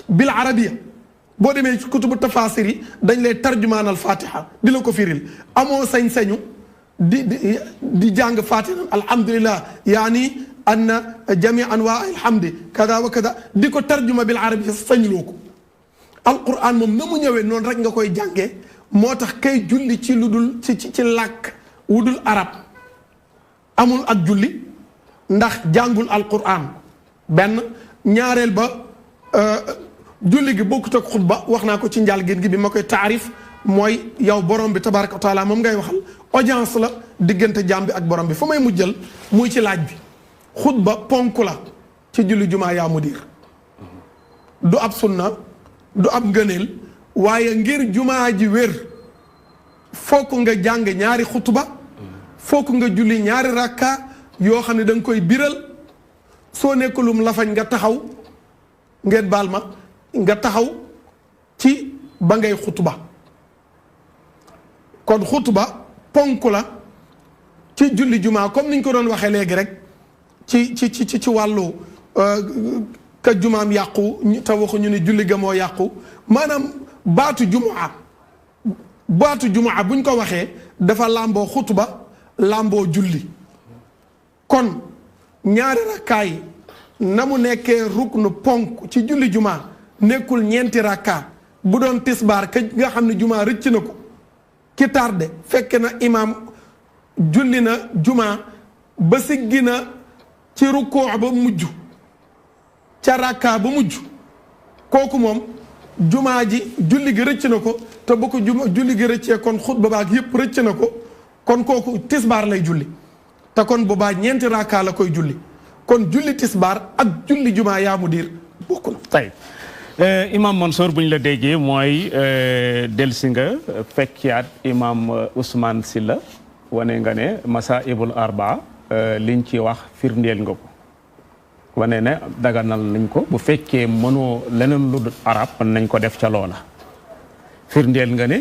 bil arabiya boo demee ci kutubu tafasir yi dañ lay tarjumaanal fatiha di la ko firil amoo sañ-sañu di jàng fatiha alhamdulillah yaani anna jami anwaa alhamdi kada wa kada di ko tarjuma bil arabiya sañuloo ko alquran moom na mu ñëwee noonu rek nga koy jàngee moo tax kay julli ci lu dul ci làkk wu dul arab amul ak julli ndax jàngul alquran benn ñaareel ba julli gi bokkut ak xutba wax naa ko ci njàlgéen gi bi ma koy taarif mooy yow borom bi tabaraka wa taala moom ngay waxal audience la diggante jaam bi ak borom bi fa may mujjal muy ci laaj bi xutba ponk la ci julli jumaa yaa mudir du ab sunna du ab ngëneel waaye ngir jumaa ji wér fokk nga jàng ñaari xutba fokk nga julli ñaari rakka yoo xam ne da nga koy biral soo nekkulum lafañ nga taxaw ngeen baal ma nga taxaw ci ba ngay xutba kon xutba ponk la ci julli jumaa comme niñ ko doon waxee léegi rek ci wàllu ka jumaam yàqu te waxuñu ne julli ga moo yàqu maanaam baatu jumaa buñ ko waxee dafa làmboo xutba làmboo julli kon ñaari rakkaay na mu nekkee ruknu ponk ci julli jumaa nekkul ñeenti rakka bu doon tisbaar ka nga xam ne jumaa rëcc na ko ki tardé fekk na imaam julli na jumaa ba siggi na ci rukkoo ba mujj ca rakka ba mujj kooku moom jumaa ji julli gi rëcc na ko te bu ko julli gi rëccee kon xutba baak yépp rëcc na ko kon kooku tisbaar lay julli te kon bu baa ñeenti rakka la koy julli kon julli tisbaar ak julli jumaa yaa mu diir bokk na tey imam Mansour bu ñu la déggee mooy delsi nga fekkiyaat imam Ousmane Sylla wane nga ne masaibul arbaa liñ ci wax firndeel nga ko wane ne daganal nañ ko bu fekkee mënoo leneen lu dul arab mën nañ ko def ca loola firndeel nga ne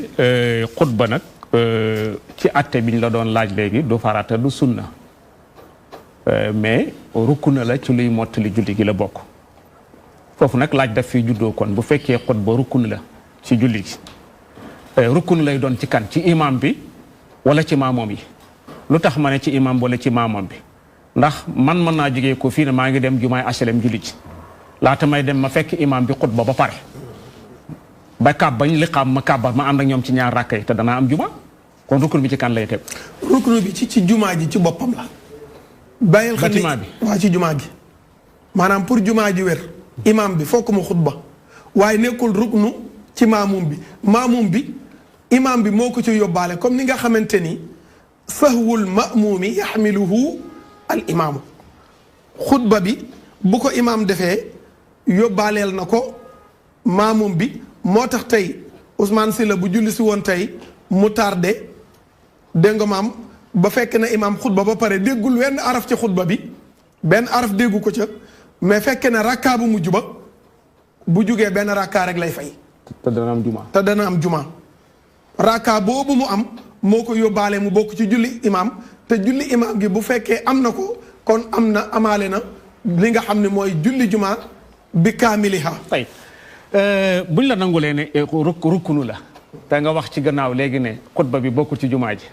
xutba nag ci atte biñ la doon laaj léegi du farata du sunna mais rukkuna la ci luy mottali julli gi la bokk foofu nag laaj daf fi juddoo kon bu fekkee xutba rukkun la ci julli gi rukkun lay doon ci kan ci imam bi wala ci maamoom yi lu tax ma ne ci imam wala ci maamoom bi ndax man mën naa jógee ko fii ne maa ngi dem jumaay HLM julli ji laata may dem ma fekk imam bi xutba ba pare ba kàbb bañ li xam ma kàbbar ma ànd ak ñoom ci ñaar rakka yi te danaa am juma kon rukkun bi ci kan lay teg rukkun bi ci jumaa ji ci boppam la bàyyil xam bâtiment bi waa ci jumaa gi maanaam pour jumaa ji wér imam bi fokk mu xutba waaye nekkul ruknu ci maamum bi imam bi moo ko ci yóbbaale comme ni nga xamante ni sahwul ma'muumi yaxmiluhu al imaamu xutba bi bu ko imaam defee yóbbaaleel na ko maamum bi moo tax tey Ousmane Sylla bu julli si woon tey mu tardé dégg nga maam ba fekk na imaam xutba ba pare déggul wenn araf ci xutba bi benn araf déggu ko ca mais fekk na rakkaa bu mujj ba bu jugee benn rakkaa rek lay fay. te dana am juma. rakkaa boobu mu am moo ko yóbbaale mu bokk ci julli imaam te julli imaam gi bu fekkee am na ko kon am na amaale na li nga xam ne mooy julli juma bi kaamiliha. tey buñ la nangulee ne rukkunu la te nga wax ci gannaaw léegi ne xutba bi bokkul ci jumaa ji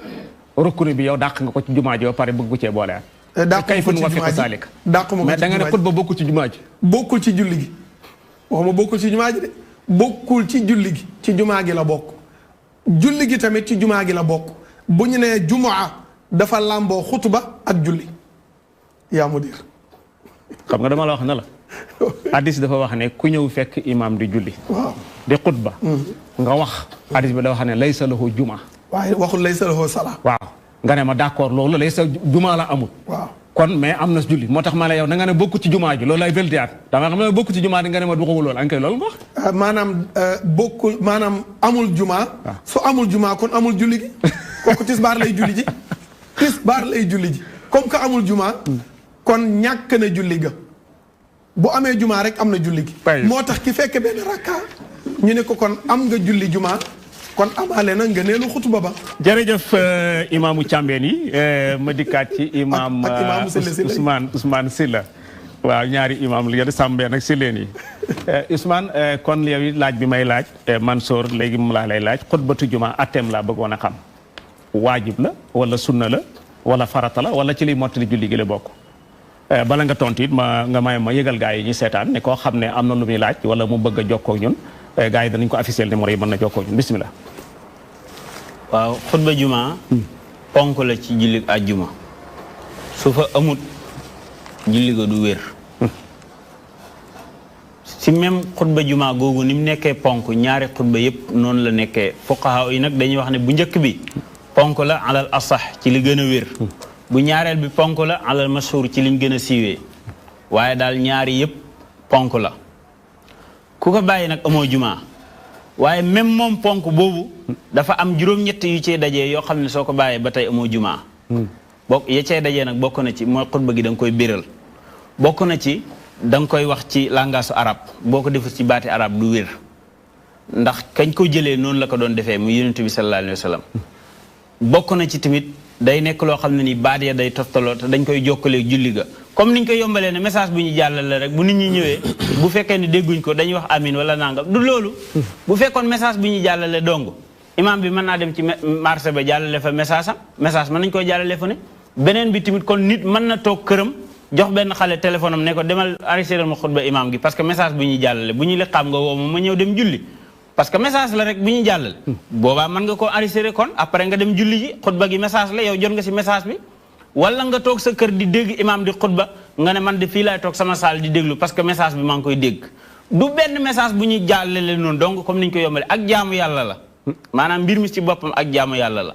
rukkunu bi yow dàq nga ko ci jumaa ji ba pare bëgg ko cee boole dàq ko ci jumaa ji dàq ma ko mais da nga ne xutba bokkul ci jumaa ji. bokkul ci julli gi waxuma bokkul ci jumaa ji de bokkul ci julli gi ci jumaa gi la bokk. julli gi tamit ci jumaa gi la bokk bu ñu nee jumaa dafa làmboo xutba ak julli yaa mudir xam nga dama la wax na la hadis dafa wax ne ku ñëw fekk imam di julli waaw di xutba nga wax hadis bi dafa wax ne laysa lahu juma waaye waxul laysa lahu sala waaw nga ne ma d'accord loolu laysa juma la amul waaw kon mais am na julli moo tax ma la yow na nga ne bokku ci jumaa ji loolu lay vérifier dama xam ne bokku ci jumaa di nga ne ma du waxul loolu ankay loolu nga wax maanaam bokkul maanaam amul jumaa su amul jumaa kon amul julli gi kooku tisbaar lay julli ji tisbaar lay julli ji comme que amul jumaa kon ñàkk na julli ga bu amee jumaa rek am na julli gi moo tax ki fekk benn rakka ñu ne ko kon am nga julli jumaa kon amaale na nga neelu xutuba ba jërëjëf imaamu Càmbeen yi ma dikkaat ci imaam Ousmane Sylla waaw ñaari imaam li Sàmbeen ak Silleen yi Ousmane kon yow laaj bi may laaj Mansour léegi mu laa lay laaj xutbatu juma atteem laa bëggoon a xam waajib la wala sunna la wala farata la wala ci liy mottali julli gi la bokk bala nga tontu it nga may ma yëgal gaa yi ñu seetaan ne koo xam ne am na lu muy laaj wala mu bëgg a jokkoo ak ñun gaa yi danañ ko officiel numéro yi mën na jokkoo ak ñun bismillah. waaw xutba juma ponk la ci julli àjjuma su fa amut julli ga du wér si même xutba juma googu ni mu nekkee ponk ñaari xutba yépp noonu la nekkee fuqaha yi nag dañuy wax ne bu njëkk bi ponk la alal asax ci li gën a wér bu ñaareel bi ponk la alal mashhur ci liñ gën a siiwee waaye daal ñaari yépp ponk la ku ko bàyyi nag amoo juma waaye même moom ponk boobu dafa am juróom-ñett yu cee dajee yoo xam ne soo ko bàyyee ba tey amoo juma bokk ya cee dajee nag bokk na ci mooy xutba gi da nga koy béral bokk na ci da nga koy wax ci langaasu arab boo ko defut ci baati arab du wér ndax kañ ko jëlee noonu la ko doon defee mu yonent bi sallallahu alayhi wa sallam bokk na ci tamit day nekk loo xam ne ni baat ya day toftaloo te dañ koy jokkalee julli ga comme niñ koy yombalee ne message bu ñu jàllale rek bu nit ñi ñëwee bu fekkee ni dégguñ ko dañuy wax amin wala nangam du loolu bu fekkoon message bu ñu jàllale dong imam bi mën naa dem ci marché ba jàllale fa message am message mën nañ koy jàllale fa ne beneen bi tamit kon nit mën na toog këram jox benn xale téléphone am ne ko demal enregistré ma xutba imam gi parce que message bu ñuy jàllale bu ñuy li xam nga woo ma ñëw dem julli parce que message la rek bu ñuy jàllale boobaa mën nga koo enregistré kon après nga dem julli ji xutba gi message la yow jot nga si message bi wala nga toog sa kër di dégg imam di xutba nga ne man de fii laay toog sama saal di déglu parce que message bi maa ngi koy dégg du benn message bu ñuy jàllale noonu donc comme niñ ko yombale ak jaamu yàlla la maanaam mbir mi ci boppam ak jaamu yàlla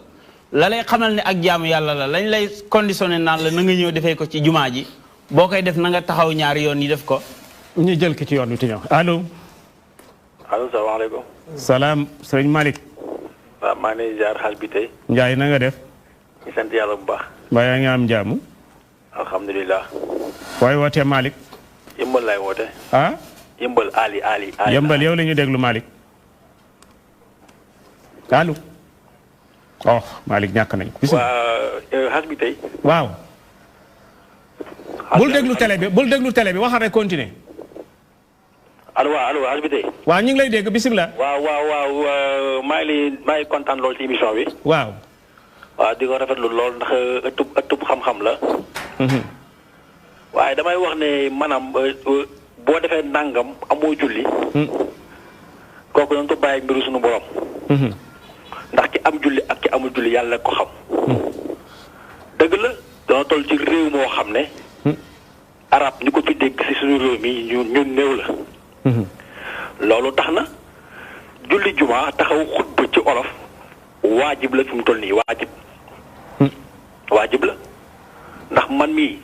la lay xamal ne ak jaamu yàlla la lañ lay conditionné naan la na nga ñëw defee ko ci jumaa ji boo koy def na nga taxaw ñaari yoon yi def ko ñu jël ki ci yoon wi te ñëw allo salaamaaleykum. salaam sëriñ Malick. waaw maa ngi lay ziar xaal bi tey. Ndiaye na nga def. ñu sant yàlla bu baax. mbaa yaa ngi am jaamu. alhamdulilah. waaye wootee Malick. yëmbal laay woote. ah. yëmbal Ali. yëmbal yow la ñu déglu Malick. allo. oh Malick ñàkk nañu. waa xas bi tey. waaw. bul déglu télé bi waxal rek continuer. allo xas bi tey. waaw ñu ngi lay dégg bisimilah. waaw maa ngi kontaan lool ci émission bi. waaw. waaw di ko rafetlu lool ndax ëttub xam-xam la. waaye damay wax ne maanaam boo defee nangam amoo julli. kooku dañ ko bàyyi mbiru suñu borom. ndax ki am julli ak ki amul julli yàlla ko xam. dëgg la dana toll ci réew moo xam ne. arab ñu ko fi dégg ci suñu réew mi ñu néew la. loolu tax na julli juma taxaw xutba ci olof waajib la fi mu toll nii waajib la ndax man mii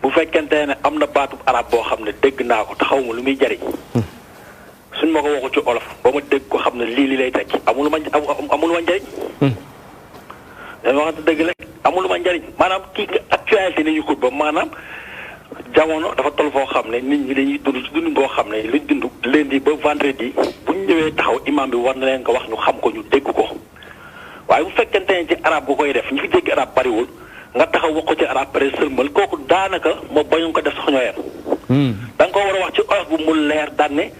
bu fekkente ne am na baatub arab boo xam ne dégg naa ko taxaw ma lu muy jariñ suñ ma ko waxu ci olof ba ma dégg ko xam ne lii lay tekki amul ma njariñ dañ waxante dëgg rek amul ma njariñ maanaam kii actualité ni ñu xutba maanaam jamono dafa toll foo xam ne nit ñi dañuy dund ci dund boo xam ne luñ dund lundi ba vendredi bu ñu ñëwee taxaw imam bi war na leen ko wax ñu xam ko ñu dégg ko waaye bu fekkente ne ci arab bu koy def ñu fi dégg arab bariwul nga taxaw wax ko ci arab pare sërmal kooku daanaka moo bañu ko def sax ñoo yem da nga ko war a wax ci olof bu mu leer daan ne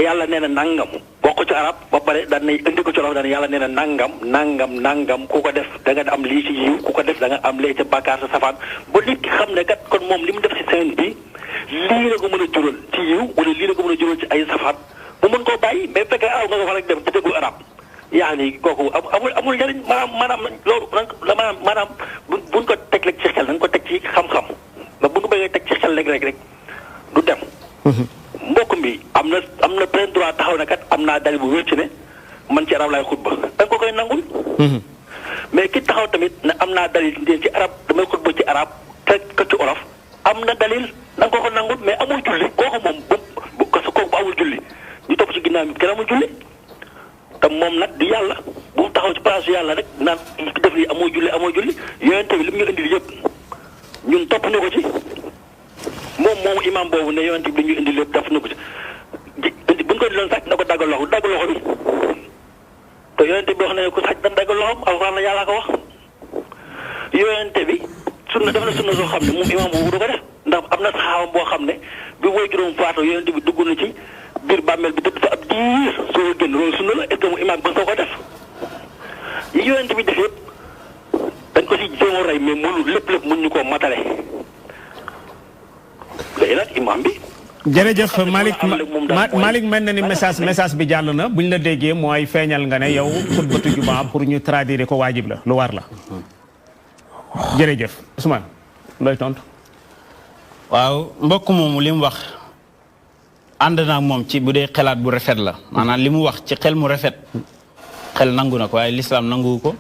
yàlla nee na nangam wax ko ci arab ba pare daan ne indi ko ci olof daan ne yàlla nee na nangam ku ko def da nga am lii ci yiw ku ko def da nga am lee ca bàkkaar sa safaan ba nit ki xam ne kat kon moom li mu def ci semaine bi lii la ko mën a jural ci yiw wala lii la ko mën a jural ci ay safaan mu mën koo bàyyi mais fekkee arab nga ko fa rek dem te déggul arab yaa ni kooku amul njëriñ maanaam loolu maanaam buñ ko teg rek ci xel nañ ko teg ci xam-xam ndax buñ ko bëggee teg ci xel rek du dem mbokk mi am na plein droit taxaw ne kat am naa dal bu wér ci ne man ci arab laay xutba da nga ko koy nangul mais ki taxaw tamit ne am naa dalil ci arab damay xutba ci arab te ko ci olof am na dalil da nga ko nangul mais amul julli kooku moom kooku bu amul julli ñu topp ci ginnaaw mi kenn amul julli te moom nag di yàlla bu mu taxaw ci place yàlla rek naan def lii amoo julli yonente bi li mu ñu indil yëpp ñun topp ñu ko ci moomu imam boobu ne yonente bi li ñu indil yëpp def ñu ko ci buñ ko indiloon sax na ko daggal loxo bi te yonente bi wax ne ko sax dan daggal loxoom alxuraan la yàlla ko wax yonente bi sunna def na sunna soo xam ne moom imam boobu du ko def ndax am na saxaabam boo xam ne bi woy juróom faatoo yonente bi dugg na ci biir bàmmeel bi tëdd fa ab diir soo génn loolu sunna la est-ce que mu imaam ba soo ko def yi yonent bi def yëpp dañ ko si jéem a rey mais mënul lépp mën ñu koo matale léegi nag imaam bi. jërëjëf Malick mel na ni message bi jàll na bu ñu la déggee mooy feeñal nga ne yow xutbatu jumaa pour ñu traduire ko waajib la lu war la jërëjëf Ousmane looy tontu. waaw mbokk moomu li mu wax. ànd naa moom ci bu dee xelaat bu rafet la maanaam li mu wax ci xel mu rafet xel nangu na ko waaye lislaam nangu ko.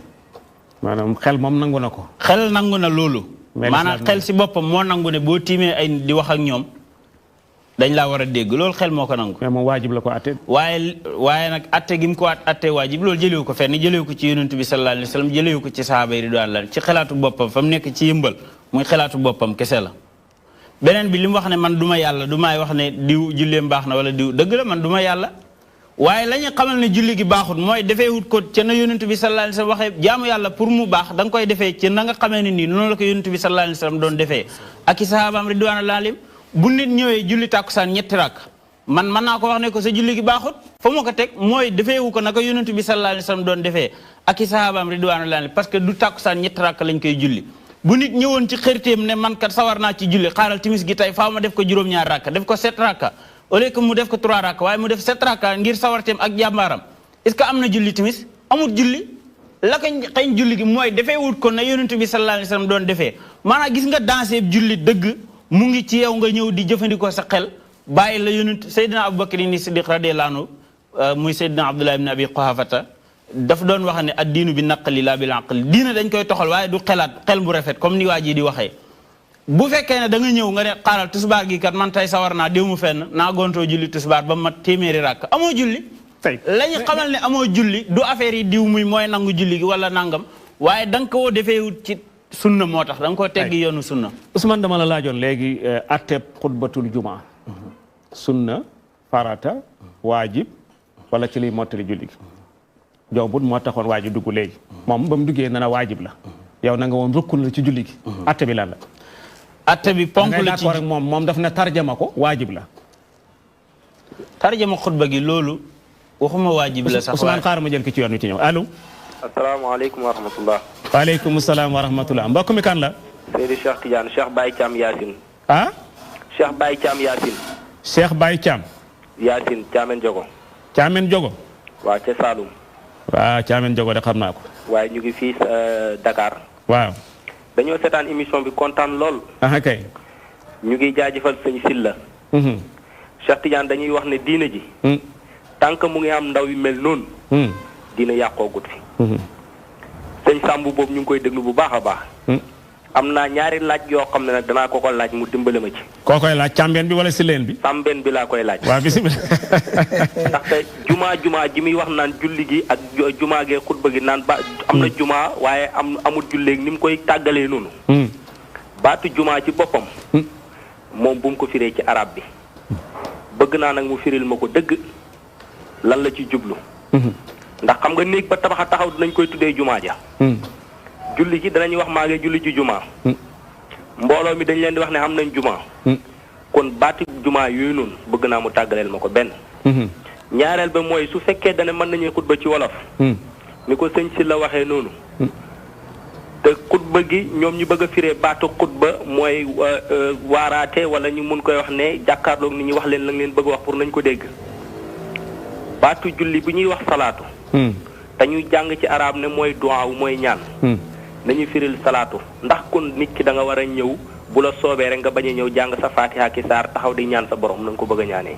maanaam xel moom nangu na ko. xel nangu na loolu. maanaam xel si boppam moo nangu ne boo tiimee ay di wax ak ñoom dañ laa war a dégg loolu xel moo ko nangu. mais moom waajib la ko atte. waaye nag atte gi mu ko atte waajib loolu jëlewu ko fenn jëlewu ko ci yonent bi sallallahu alayhi wa sallam jëlewu ko ci sahaaba yi ridwaanullah ci xelaatu boppam fa mu nekk ci yëmbal muy xelaatu boppam kese la. beneen bi li mu wax ne man du ma yàlla du may wax ne diw julleem baax na wala diw dëgg la man du ma yàlla waaye la ñu xamal ne julli gi baaxut mooy defee wut ko ca na yonent bi sallallahu alayhi wasallam waxee jaamu yàlla pour mu baax da nga koy defee ci na nga xamee ne nii noonu la ko yonent bi sallallahu alayhi wasallam doon defee ak i sahabaam ridwaanullah alayhim bu nit ñëwee julli tàkkusaan ñetti rakk man mën naa ko wax ne ko sa julli gi baaxut fa ma ko teg mooy defeewu ko naka yonent bi sallallahu alayhi wasallam doon defee ak i sahabaam ridwaanullah alayhim parce que du tàkkusaan ñetti rakk lañ koy julli bu nit ñëwoon ci xërteem ne man kat sawar naa ci julli xaaral timis gi tey faaw ma def ko juróom-ñaar rakka def ko 7 rakka au lieu que mu def ko 3 rakka waaye mu def 7 rakka ngir sawarteem ak jàmbaaram est-ce que am na julli timis amul julli la ko xëy julli gi mooy defee wut ko na yonent bi sallallahu alayhi wasallam doon defee maanaam gis nga dansé julli dëgg mu ngi ci yow nga ñëw di jëfandikoo sa xel bàyyi la yonent Seydina Abubakar ni Siddiq radiyallahu anhu muy Seydina Abdullah ibn Abi Quhafata daf doon wax ne ad diinu bi naqli laa bil aqli diina dañ koy toxal waaye du xelaat xel mu rafet comme ni waa ji di waxee bu fekkee ne da nga ñëw nga ne xaaral tusbaar gi kat man tey sawar naa déw mu fenn naa gontoo julli tusbaar ba mat téeméeri rakk amoo julli la ñu xamal ne amoo julli du affaire yi diw muy mooy nangu julli gi wala nangam waaye da nga koo defee wut ci sunna moo tax da nga koo teggi yoonu sunna. Ousmane dama la laajoon léegi atteb xutbatul juma sunna farata waajib wala ci liy mottali julli gi jawbut moo taxoon waajib dugg léegi moom ba mu duggee na waajib la yow na nga woon rukkun la ci julli gi atte bi lan la atte bi ponk la ci rek moom daf ne tarjama ko waajib la tarjama xutba gi loolu waxuma waajib la sax Ousmane xaaral ma jël ki ci yoon wi ci ñëw allo asalaamaaleykum wa rahmatullah. waaleykum salaam wa rahmatullah mbokk mi kan la Seydi Cheikh Tidiane Cheikh Baye Thiam Yacine. ah Cheikh Baye Thiam Yacine. Cheikh Baye Thiam Yacine Thiamène Jogo. Thiamène Jogo waa ca Saloum. waaw Thiamène Jogo de xam naa ko waaye ñu ngi fii Dakar. waaw dañoo seetaan émission bi kontaan lool. ah kay ñu ngi jaajëfal sëñ Silla. Cheikh Tidiane dañuy wax ne diina ji. tant que mu ngi am ndaw yu mel noonu. diina yàqoogut fi. sëñ Samb boobu ñu ngi koy déglu bu baax a baax. am naa ñaari laaj yoo xam ne nag danaa ko laaj mu dimbale ma ci. koo koy laaj càmbeen bi wala si leen bi. càmbeen bi laa koy laaj. waaw bisimilah. ndaxte jumaa ji muy wax naan julli gi ak jumaa gee xutba gi naan ba am na jumaa waaye amul julleeg ni mu koy tàggalee noonu. baatu jumaa ci boppam. moom bu mu ko firee ci arab bi. bëgg naa nag mu firil ma ko dëgg lan la ci jublu. ndax xam nga néeg ba tabaxa taxaw dinañ koy tuddee jumaa ja. julli gi danañuy wax maa ngi julli ci jumaa. mbooloo mi dañ leen di wax ne xam nañ jumaa. kon baati jumaa yooyu noonu bëgg naa mu tàggaleel ma ko benn. ñaareel ba mooy su fekkee dane mën nañuy xutba ci wolof. ni ko sëñ si la waxee noonu. te xutba gi ñoom ñu bëgg a firee baatu xutba mooy waaraate wala ñu mun koy wax ne jàkkaarloog nit ñi wax leen la leen bëgg wax pour nañ ko dégg. baatu julli bi ñuy wax salaatu. te ñuy jàng ci arab ne mooy duwaaw mooy ñaan. nañu firil salaatu ndax kon nit ki da nga war a ñëw bu la soobee rek nga bañ a ñëw jàng sa fatiha ki saar taxaw di ñaan sa borom na nga ko bëgg a ñaanee.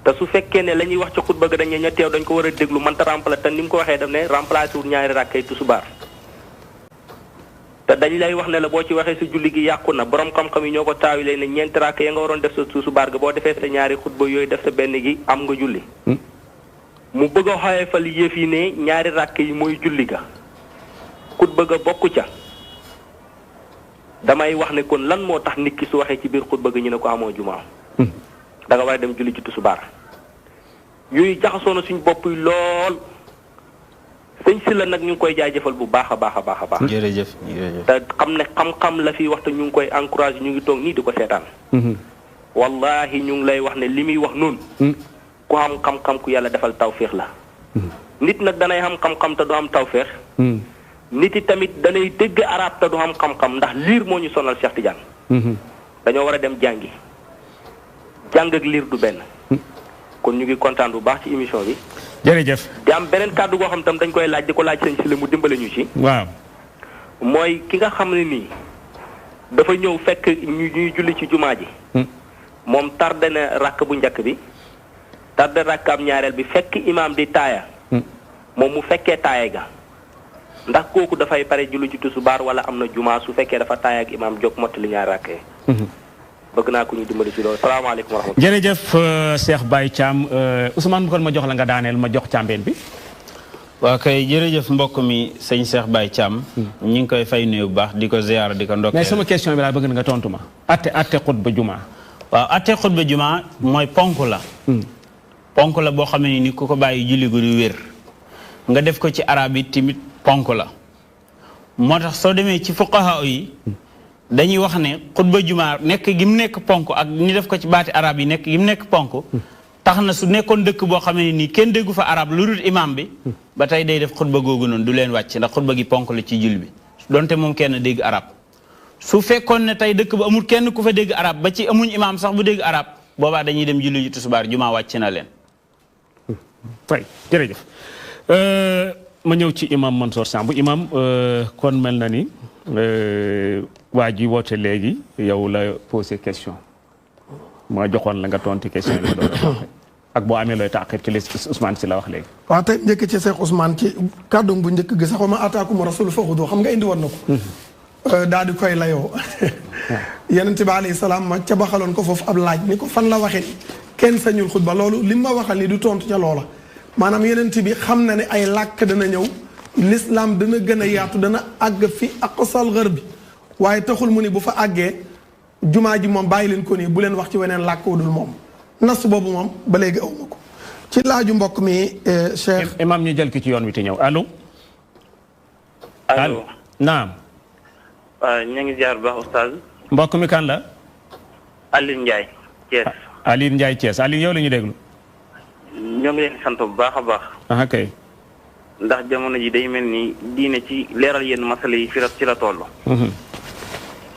te su fekkee ne la ñuy wax ci xutba ga dañ ne teew dañ ko war a déglu mënta remplacer te ni mu ko waxee daf ne remplacer wul ñaari rakkay tusubaar. te dañ lay wax ne la boo ci waxee sa julli gi yàqu na borom xam-xam yi ñoo ko taawilee ne ñeenti rakk ya nga waroon def sa tusubaar ga boo defee sa ñaari xutba yooyu def sa benn gi am nga julli. mu bëgg a xoyefal yëf yi ne ñaari rakk yi mooy julli ga. xutba ga bokku ca damay wax ne kon lan moo tax nit ki su waxee ci biir xutba ga ñu ne ko amoo jumaa da nga war a dem julli ci tusubaar yooyu jaxasoo na suñ bopp yi lool sëñ si la nag ñu ngi koy jaajëfal bu baax a baax a baax a baax. jërëjëf te xam ne xam-xam la fi wax te ñu ngi koy encouragé ñu ngi toog nii di ko seetaan. wallahi ñu ngi lay wax ne li muy wax noonu. ku am xam-xam ku yàlla defal tawféex la. nit nag danay am xam-xam te du am tawféex. nit yi tamit danay dégg arab te du am xam-xam ndax liir moo ñu sonal Cheikh Tidiane. dañoo war a dem jàngi. jàng ak liir du benn. kon ñu ngi kontaan bu baax ci émission bi. jërëjëf. di am beneen kàddu goo xam tam dañ koy laaj di ko laaj sëñ si la mu dimbale ñu ci. waaw. mooy ki nga xam ne nii dafa ñëw fekk ñuy julli ci jumaa ji. moom tardé na rakk bu njëkk bi. tardé rakkaam ñaareel bi fekk imaam di taaya. moom mu fekkee taaya ga. ndax kooku dafay pare julli ci tusubaar wala am na jumaa su fekkee dafa taaya ak imaam jóg mottali ñaari rakk yi. bëgg naa ko ñu dimbali ci loolu salaamaaleykum wa rahmatulah. jërëjëf Cheikh Baye Thiam Ousmane bu kon ma jox la nga daaneel ma jox càmbeen bi. waa kay jërëjëf mbokk mi sëñ Cheikh Baye Thiam. ñu ngi koy fay nuyu bu baax di ko ziyaara di ko ndokkeel. mais sama question bi laa bëgg nga tontu ma. atte xutba jumaa. waaw atte xutba jumaa mooy ponk la. ponk la boo xam ne ni ku ko bàyyi julli gu du wér. nga def ko ci arab yi tamit ponk la. moo tax soo demee ci fuqaha yi. dañuy wax ne xutba jumaa nekk gi mu nekk ponk ak ñu def ko ci baati arab yi nekk gi mu nekk ponk tax na su nekkoon dëkk boo xam ne nii kenn déggu fa arab lu dul imam bi ba tey day def xutba googu noonu du leen wàcc ndax xutba gi ponk la ci julli bi donte moom kenn dégg arab su fekkoon ne tey dëkk ba amul kenn ku fa dégg arab ba ci amuñ imam sax bu dégg arab boobaa dañuy dem julli ji tusubaar jumaa wàcc na leen. fay jërëjëf ma ñëw ci imam Mansour Samb imam kon mel na ni. waa ji woote léegi yow la posé question ma joxoon la nga tonti question yi ma doon ak boo amee looy tàqit ci li Ousmane si la wax léegi. waaw tey njëkk ci Cheikh Ousmane ci kàddoom bu njëkk gi sax ma ataakum rasul faxudu xam nga indi woon na ko. daal di koy layoo. yonent bi alayhi salaam ma ca baxaloon ko foofu ab laaj ni ko fan la waxee kenn sañul xutba loolu li ma waxal ni du tontu ca loola maanaam yonent bi xam na ne ay làkk dana ñëw l'islam dana gën a yaatu dana àgg fi aqsal gharb bi waaye taxul mu ni bu fa àggee jumaa ji moom bàyyi leen ko nii bu leen wax ci weneen làkk wudul moom nas boobu moom ba léegi awma ko ci laaju mbokk mi Cheikh imam ñu jël ki ci yoon wi te ñëw allo allo naam waaw ñu ngi ziar bu baax oustaz mbokk mi kan la Aline Ndiaye Thiès Aline Ndiaye Thiès Aline yow la ñu déglu ñoo ngi leen di sant bu baax a baax ah kay ndax jamono ji day mel ni diine ci leeral yenn masala yi fi ci la toll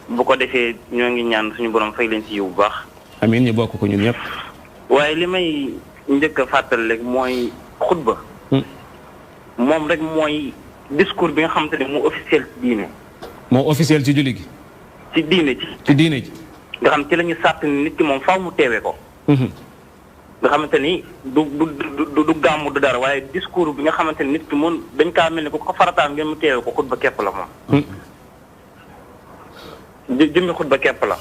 bu ko defee ñoo ngi ñaan suñu borom fay leen ci yiw bu baax amiin ñu bokk ko ñun ñëpp waaye li may njëkk a fàttali rek mooy xutba moom rek mooy discours bi nga xamante ne mu officiel ci diine moo officiel ci julli gi ci diine ci diine ji nga xam ci la ñu sàtt ni nit ki moom faaw mu teewee ko nga xamante ni du gàmmu du dara waaye discours bi nga xamante ni nit ki moom dañ kaa mel ni ku ko farataal ngeen mu teewee ko xutba kepp la moom jëmmi xutba kepp la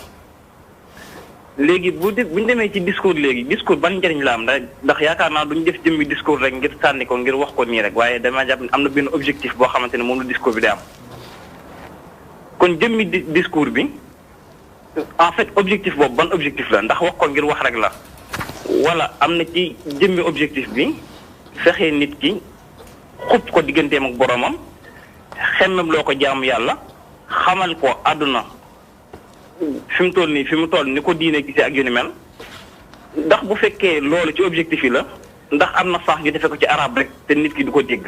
léegi buñu demee ci discours léegi discours ban njëriñ la am ndax yaakaar naa duñu def jëmmi discours rek ngir sànni ko ngir wax ko nii rek waaye dama jàpp ne am na benn objectif boo xamante ne moom la discours bi day am kon jëmmi discours bi en fait objectif boobu ban objectif la ndax wax ko ngir wax rek la wala am na ci jëmmi objectif bi fexee nit ki xub ko digganteem ak boromam xemmem loo ko jaamu yàlla xamal ko àdduna fi mu toll nii fi mu toll ni ko diine gisee ak yu ni mel ndax bu fekkee loolu ci objectif yi la ndax am na sax ñu defee ko ci arabe rek te nit ki du ko dégg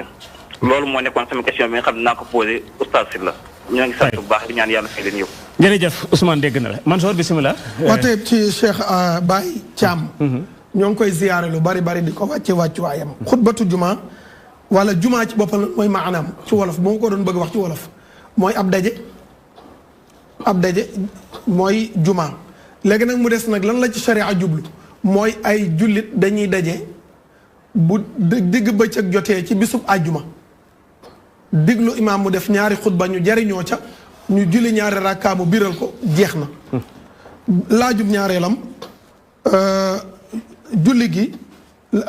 loolu moo nekkoon sama question bi nga xam ne naa ko posé oustaz Sylla ñoo ngi sant bu baax di ñaan yàlla fay leen yëpp. jërëjëf Ousmane dégg na la Mansour bisimilah. waxte ci Cheikh Baye Thiam. ñoo ngi koy ziyaare lu bari bari di ko wàcce wàccuwaayam. xutbatu juma wala juma ci boppam mooy maanaam ci wolof bu ma ko doon bëgg wax ci wolof mooy ab daje mooy juma léegi nag mu des nag lan la ci sharia jublu mooy ay jullit dañuy daje bu digg bëccëg jotee ci bisub àjjuma diglu imaam mu def ñaari xutba ñu jariñoo ca ñu julli ñaari rakkaa mu biral ko jeex na laajub ñaareelam julli gi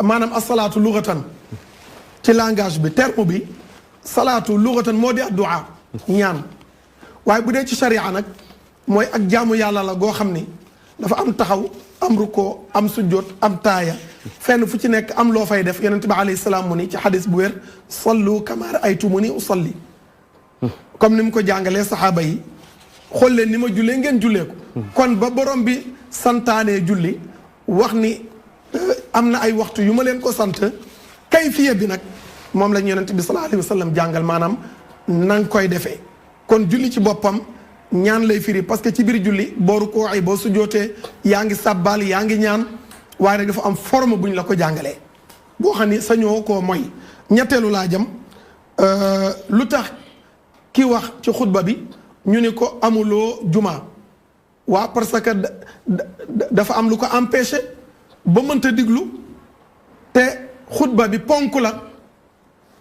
maanaam asalaatu lugatan ci langage bi terme bi salaatu lugatan moo di addu'a ñaan waaye bu dee ci sharia nag mooy ak jaamu yàlla la goo xam ni dafa am taxaw am rukkoo am sujjóot am taaya fenn fu ci nekk am loo fay def yonent bi alayhi salaam mu ni ci xadis bu wér sallu kama ra'aytumuni usalli comme ni mu ko jàngalee saxaaba yi xool leen ni ma jullee ngeen jullee ko kon ba borom bi santaanee julli wax ni am na ay waxtu yu ma leen ko sant kayfiya bi nag moom lañ yonent bi sallallahu alayhi wa sallam jàngal maanaam na nga koy defee kon julli ci boppam ñaan lay firi parce que ci biir julli booru koo ay boo sujootee yaa ngi sàbbaal yaa ngi ñaan waaye nag dafa am forme buñ la ko jàngalee boo xam ni sañoo koo mooy ñetteelu laajam lu tax ki wax ci xutba bi ñu ni ko amuloo juma waa parce que dafa am lu ko empêché ba mënta diglu te xutba bi ponk la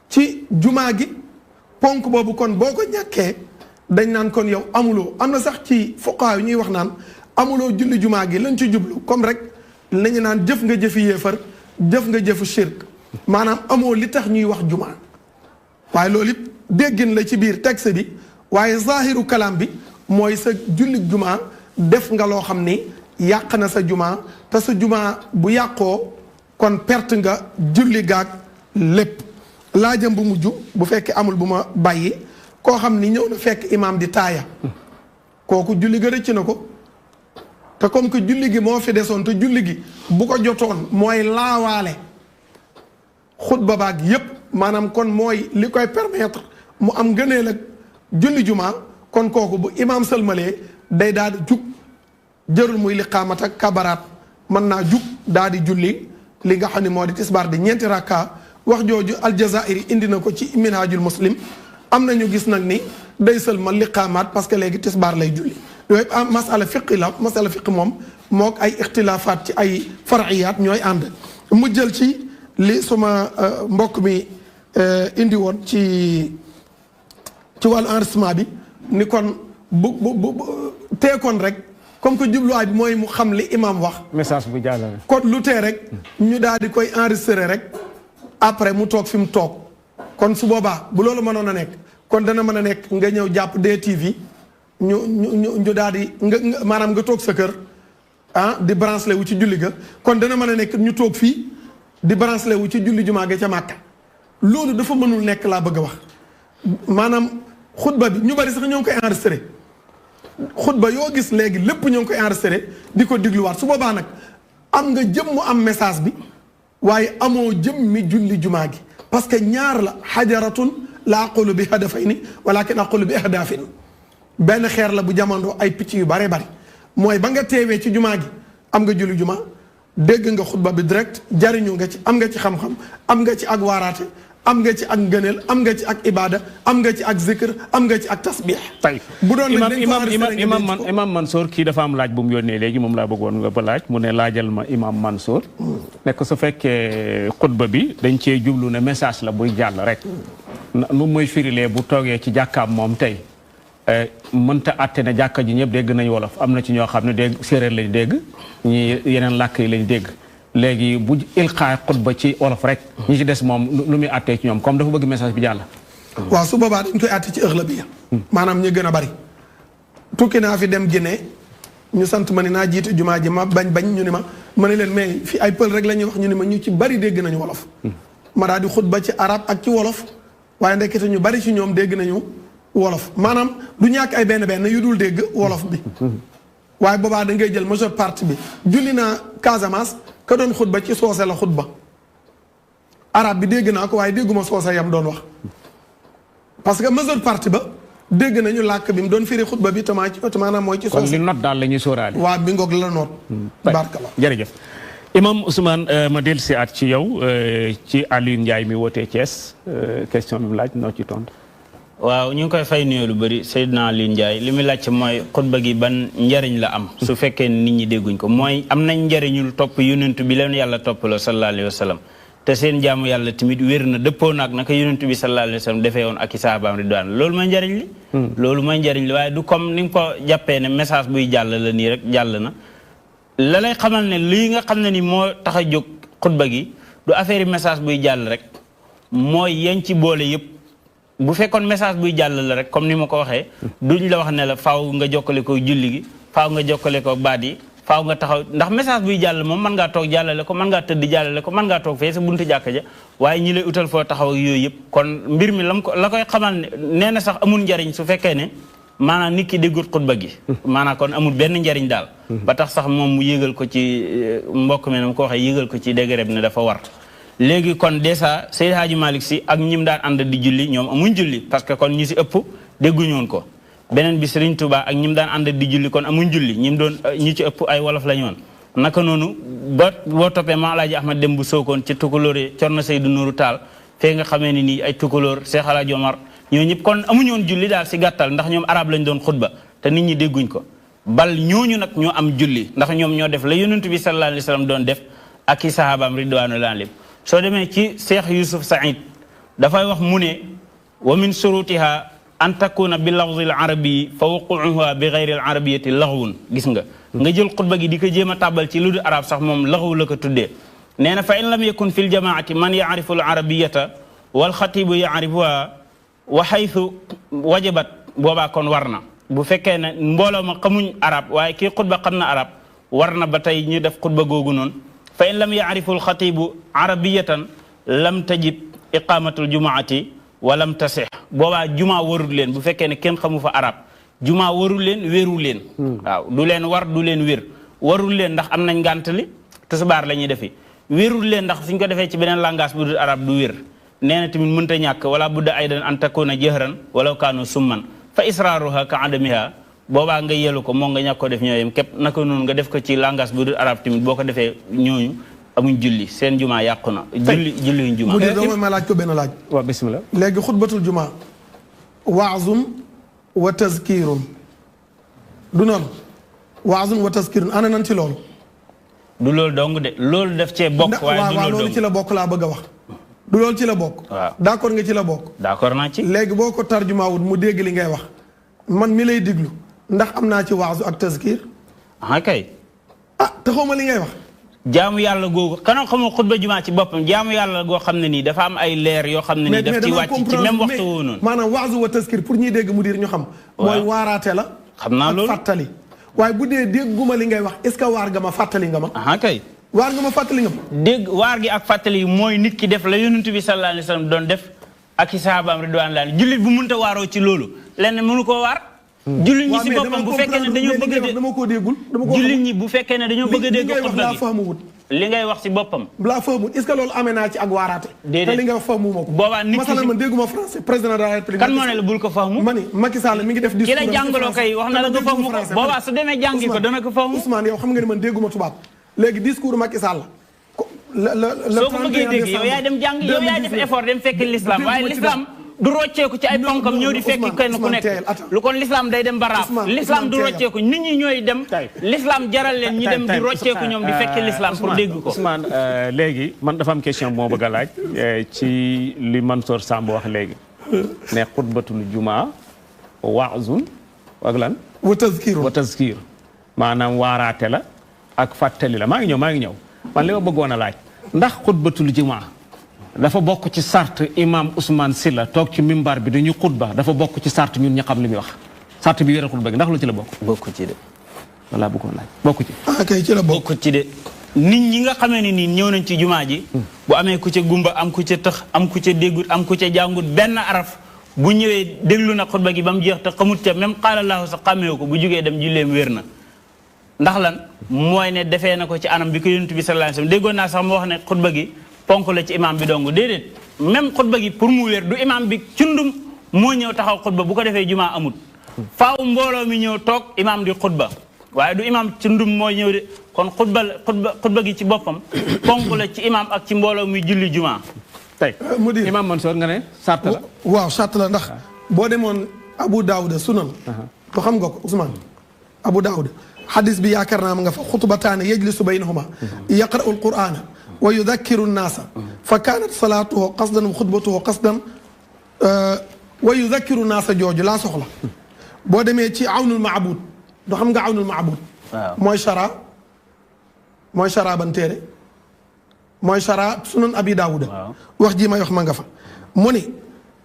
ci juma gi ponk boobu kon boo ko ñàkkee dañ naan kon yow amuloo am na sax ci fuqaa yu ñuy wax naan amuloo julli jumaa gi lañ ci jublu comme rek lañu naan jëf nga jëfi yéefar jëf nga jëfu shirk maanaam amoo li tax ñuy wax jumaa waaye loolu it déggin la ci biir texte bi waaye zahiru kalaam bi mooy sa julli jumaa def nga loo xam ni yàq na sa jumaa te sa jumaa bu yàqoo kon perte nga julli gaag lépp laajam bu mujj bu fekkee amul bu ma bàyyi koo xam ni ñëw na fekk imaam di taaya kooku julli ga rëcc na ko te comme que julli gi moo fi desoon te julli gi bu ko jotoon mooy laawaale xutba baag yépp maanaam kon mooy li koy permettre mu am ngëneel ak julli jumaa kon kooku bu imaam sëlmalee day daal di jug jërul muy liqaamat ak kabaraat mën naa jug daal di julli li nga xam ne moo di tisbaar di ñeenti rakka wax jooju aljazairi indi na ko ci minhajul muslim am na ñu gis nag ni day sëlmal liqaamaat parce que léegi tisbaar lay julli yooyu masala fiqi la masala fiqi moom mook ay ixtilaafaat ci ay fara'iyaat ñooy ànd mu jël ci li suma mbokk mi indi woon ci wàllu enregistrement bi ni kon bu teekoon rek comme que jubluwaay bi mooy mu xam li imam wax message bu jàllale kon lu tee rek ñu daal di koy enregistrer rek après mu toog fi mu toog kon su boobaa bu loolu mënoon a nekk kon dana mën a nekk nga ñëw jàpp DTV ñu daal di nga maanaam nga toog sa kër di branché wu ci julli ga kon dana mën a nekk ñu toog fii di branché wu ci julli jumaa ga ca Màkka loolu dafa mënul nekk laa bëgg a wax maanaam xutba bi ñu bari sax ñoo ngi koy enregistré xutba yoo gis léegi lépp ñoo ngi koy enregistré di ko digluwaat su boobaa nag am nga jëm mu am message bi waaye amoo jëm mi julli jumaa gi parce que ñaar la xajaratun la aqulu bi hadafayni walakin aqulu bi ahdafin benn xeer la bu jamono ay picc yu bare bari mooy ba nga teewee ci jumaa gi am nga julli jumaa dégg nga xutba bi direct jariñu nga ci am nga ci xam-xam am nga ci ak waaraate am nga ci ak ngëneel am nga ci ak ibaada am nga ci ak zikr am nga ci ak tasbih bu doon imam Mansour kii dafa am laaj bu mu yónnee léegi moom laa bëggoon nga ba laaj mu ne laajal ma imam Mansour nekk su fekkee xutba bi dañ cee jublu ne message la buy jàll rek nu mooy firilee bu toogee ci jàkkaam moom tey mënta àtte ne jàkka ji ñëpp dégg nañ wolof am na ci ñoo xam ne dégg séeréer lañ dégg ñi yeneen làkk yi lañ dégg léegi bu ilqaay xutba ci wolof rek ñi ci des moom lu muy àttee ci ñoom comme dafa bëgg message bi jàll waaw su boobaa dañ koy àtte ci ëxlabiya maanaam ñi gën a bari tukki naa fi dem Guinée ñu sant ma ni naa jiite jumaa ji ma bañ ñu ni ma ne leen mais fi ay pël rek la ñuy wax ñu ni ma ñu ci bari dégg nañu wolof ma daal di xutba ci arab ak ci wolof waaye ndekete ñu bari ci ñoom dégg nañu wolof maanaam du ñàkk ay benn yu dul dégg wolof bi waaye boobaa da ngay jël majeure partie bi julli naa Casamance ka doon xutba ci soose la xutba arab bi dégg naa ko waaye dégguma soose yam doon wax parce que majeure partie ba dégg nañu làkk bi mu doon firi xutba bi maanaam mooy ci soose. kon li note daal la ñuy sóoraale. waaw bi ngoog la note. barkala jërëjëf imam Ousmane ma dellu si at ci yow ci Aliou Ndiaye mi wootee Thiès question bi mu laaj noo ci tontu. waaw ñu ngi koy fay nuyoo lu bëri Seydina Aliou Ndiaye li muy laajte mooy xutba gi ban njariñ la am su fekkee nit ñi dégguñ ko mooy am nañ njariñul topp yonent bi leen yàlla toppaloo sallallahu alayhi wa sallam te seen jaamu yàlla tamit wér na dëppoo naag naka yonent bi sallallahu alayhi wa sallam defee woon ak i saabaam ridwaan loolu mooy njariñ li loolu mooy njariñ li waaye du comme ni nga ko jàppee ne message buy jàll la nii rek jàll na la lay xamal ne lii nga xam ne ni moo tax a jóg xutba gi du affaire message buy jàll rek mooy yañ ci boole yëpp bu fekkoon message buy jàll la rek comme ni ma ko waxee duñ la wax ne la faaw nga jokkale ko julli gi faaw nga jokkale ko baat yi faaw nga taxaw ndax message buy jàll moom mën ngaa toog jàllale ko mën ngaa tëdd jàllale ko mën ngaa toog fee sa buntu jàkka ja waaye ñi lay utal foo taxaw ak yooyu yëpp kon mbir mi la koy xamal ne nee na sax amul njariñ su fekkee ne maanaam nit ki déggut xutba gi maanaam kon amul benn njariñ daal ba tax sax moom mu yëgal ko ci mbokk mi na mu ko waxee yëgal ko ci dégré bi ne dafa war léegi kon dèjà Seydi Hadji Malick Sy ak ñim daan ànd di julli ñoom amuñ julli parce que kon ñu si ëpp dégguñu woon ko beneen bi Serigne Touba ak ñim daan ànd di julli kon amuñ julli ñi ci ëpp ay wolof la ñu woon naka noonu boo toppee ma Alaaji Ahmad dem bu sookoon ci tukulóor yi Corno Seydou Nourou Tall fee nga xamee ne nii ay tukulóor Cheikh Alaaji Omar ñoo ñëpp kon amuñu woon julli daal si gàttal ndax ñoom arab lañ doon xutba te nit ñi dégguñ ko bal ñooñu nag ñoo am julli ndax ñoom ñoo def la yonent bi sallallahu alayhi wa sallam doon def ak i sahabaam ridwanullahi alayhim soo demee ci Cheikh Youssouf Saïd dafay wax mu ne wa min surutiha an takuna bi lafzi al arabi fa wuquuha bi gayri al arabiyati laxwun gis nga jël xutba gi di ko jéem a tàbbal ci lu du arab sax moom laxwu la ko tuddee nee na fa in lam yakun fi l jamaati man yaarifu al arabiyata wal xatibu yaarifuha wa xaytu wajabat boobaa kon war na bu fekkee ne mbooloo ma xamuñ arab waaye kii xutba xam na arab war na ba tey ñu def xutba googu noonu fa in lam yaarifu alxatibu arabiyatan lam tajib iqamatul jumaati wa lam tasix boobaa jumaa warul leen bu fekkee ne kenn xamu fa arab jumaa warul leen wéru leen waaw du leen war du leen wér warul leen ndax am nañ ngànt li tisbaar la ñuy defi wérul leen ndax suñ ko defee ci beneen langage bu dul arab du wér nee na tamit mënta ñàkk wala budda aydan an takuna jahran walaw kaanu summan fa israaruha ka adamiha boobaa nga yelu ko moo nga ñàkk ko def ñooyam képp naka noonu nga def ko ci langage bu dul arab tamit boo ko defee ñooñu amuñ julli seen jumaa yàqu na julliwuñ jumaa mu di doo ma laaj ko benn laaj waaw bismillah léegi xutbatul jumaa waazun wa tazkirun du noonu waazun wa tazkirun ana nan ci loolu du loolu dong de loolu def cee bokk waaye waaw loolu ci la bokk laa bëgg a wax du loolu ci la bokk waaw d'accord nga ci la bokk d'accord naa ci léegi boo ko tarjumaawut mu dégg li ngay wax man mi lay diglu ndax am naa ci waazu ak tazkir ah kay te xaw ma li ngay wax jaamu yàlla googu xanaa xamoo xutba jumaa ci boppam jaamu yàlla goo xam ne nii dafa am ay leer yoo xam ne nii daf ci wàcc ci même waxtu woo noonu maanaam waazu wa taskir pour ñuy dégg mu diir ñu xam mooy waaraate la xam naa loolu fàttali waaye bu dee dégguma li ngay wax est-ce que waar nga ma fàttali nga ma aha kay waar nga ma fàttali nga ma dégg waar gi ak fàttali mooy nit ki def la yonent bi sallallahu alayhi wa sallam doon def ak i saabaam ridwaanullah jullit bu mënta waaroo ci loolu lenn mënu koo waar jullit ñi si boppam bu fekkee ne dañoo bëgg a dégg dama koo déggul jullit ñi bu fekkee ne dañoo bëgg a dégg xutba gi fahmuwut li ngay wax si boppam laa fahmuwut est-ce que loolu amee naa ci ak waaraate te li ngay wax fahmu ma ko boobaa nit masalan man dégguma français président de la république kan moo ne la bul ko fahmu ma ni Macky Sall mi ngi def discours ki la jàngaloo kay wax na la nga fahmu ko boobaa su demee jàngi ko dana ko fahmu Ousmane yow xam nga ne man dégguma tubaab léegi discours Macky Sall soo ko bëggee dégg yow yaay dem jàng yow yaay def effort dem fekk l'islam waaye l'islam du rocceeku ci ay ponkam ñëw di fekk kenn ku nekk lu kon l'islam day dem baraaf l'islam du rocceeku nit ñi ñooy dem l'islam jaral leen ñi dem di rocceeku ñoom di fekk l'islam pour dégg ko Ousmane léegi man dafa am question bu ma bëgg a laaj ci li Mansour Samb wax léegi ne xutbatul jumaa waazun ak lan wa tazkir maanaam waaraate la ak fàttali la maa ngi ñëw man li ma bëggoon a laaj ndax xutbatul jumaa dafa bokk ci sart imam Ousmane Sylla toog ci mimbar bi dañuy xutba dafa bokk ci sart ñun ñi xam li muy wax sart bi wéral xutba gi ndax lu ci la bokk bokku ci de walla bëggoon laaj bokku ci kay ci la bokku ci de nit ñi nga xamee ne nii ñëw nañ ci jumaa ji bu amee ku ca gumba am ku ca tëx am ku ca déggut am ku ca jàngut benn araf bu ñëwee déglu na xutba gi ba mu jeex te xamut ca même xaalallahu sa xamee ko bu jugee dem julleem wér na ndax lan mooy ne defee na ko ci anam bi ko yonent bi sallallahu alayhi wasallam déggoon naa sax mu wax ne xutba gi ponk la ci imam bi dong déedéet même xutba gi pour mu wér du imam bi cundum moo ñëw taxaw xutba bu ko defee jumaa amut faaw mbooloo mi ñëw toog imam di xutba waaye du imam cundum moo ñëw de kon xutba gi ci boppam ponk la ci imam ak ci mbooloo mi julli jumaa tey imam Mansour nga ne sart la waaw sart la ndax boo demoon Abu Daawuda sunan to xam nga ko Ousmane Abu Daawuda xadis bi yaakaar naa ma nga fa xutbataani yajlisu baynahuma yaqra'u alqur'ana wa yudakkiru nnaasa fa kaanat salaatuhu qasdan wa xutbatuhu qasdan wa yudakkiru nnaasa jooju laa soxla boo demee ci awnul maabud do xam nga awnul maabud mooy chara ban téere mooy chara sunan abi daawuda wax ji may wax ma nga fa mu ni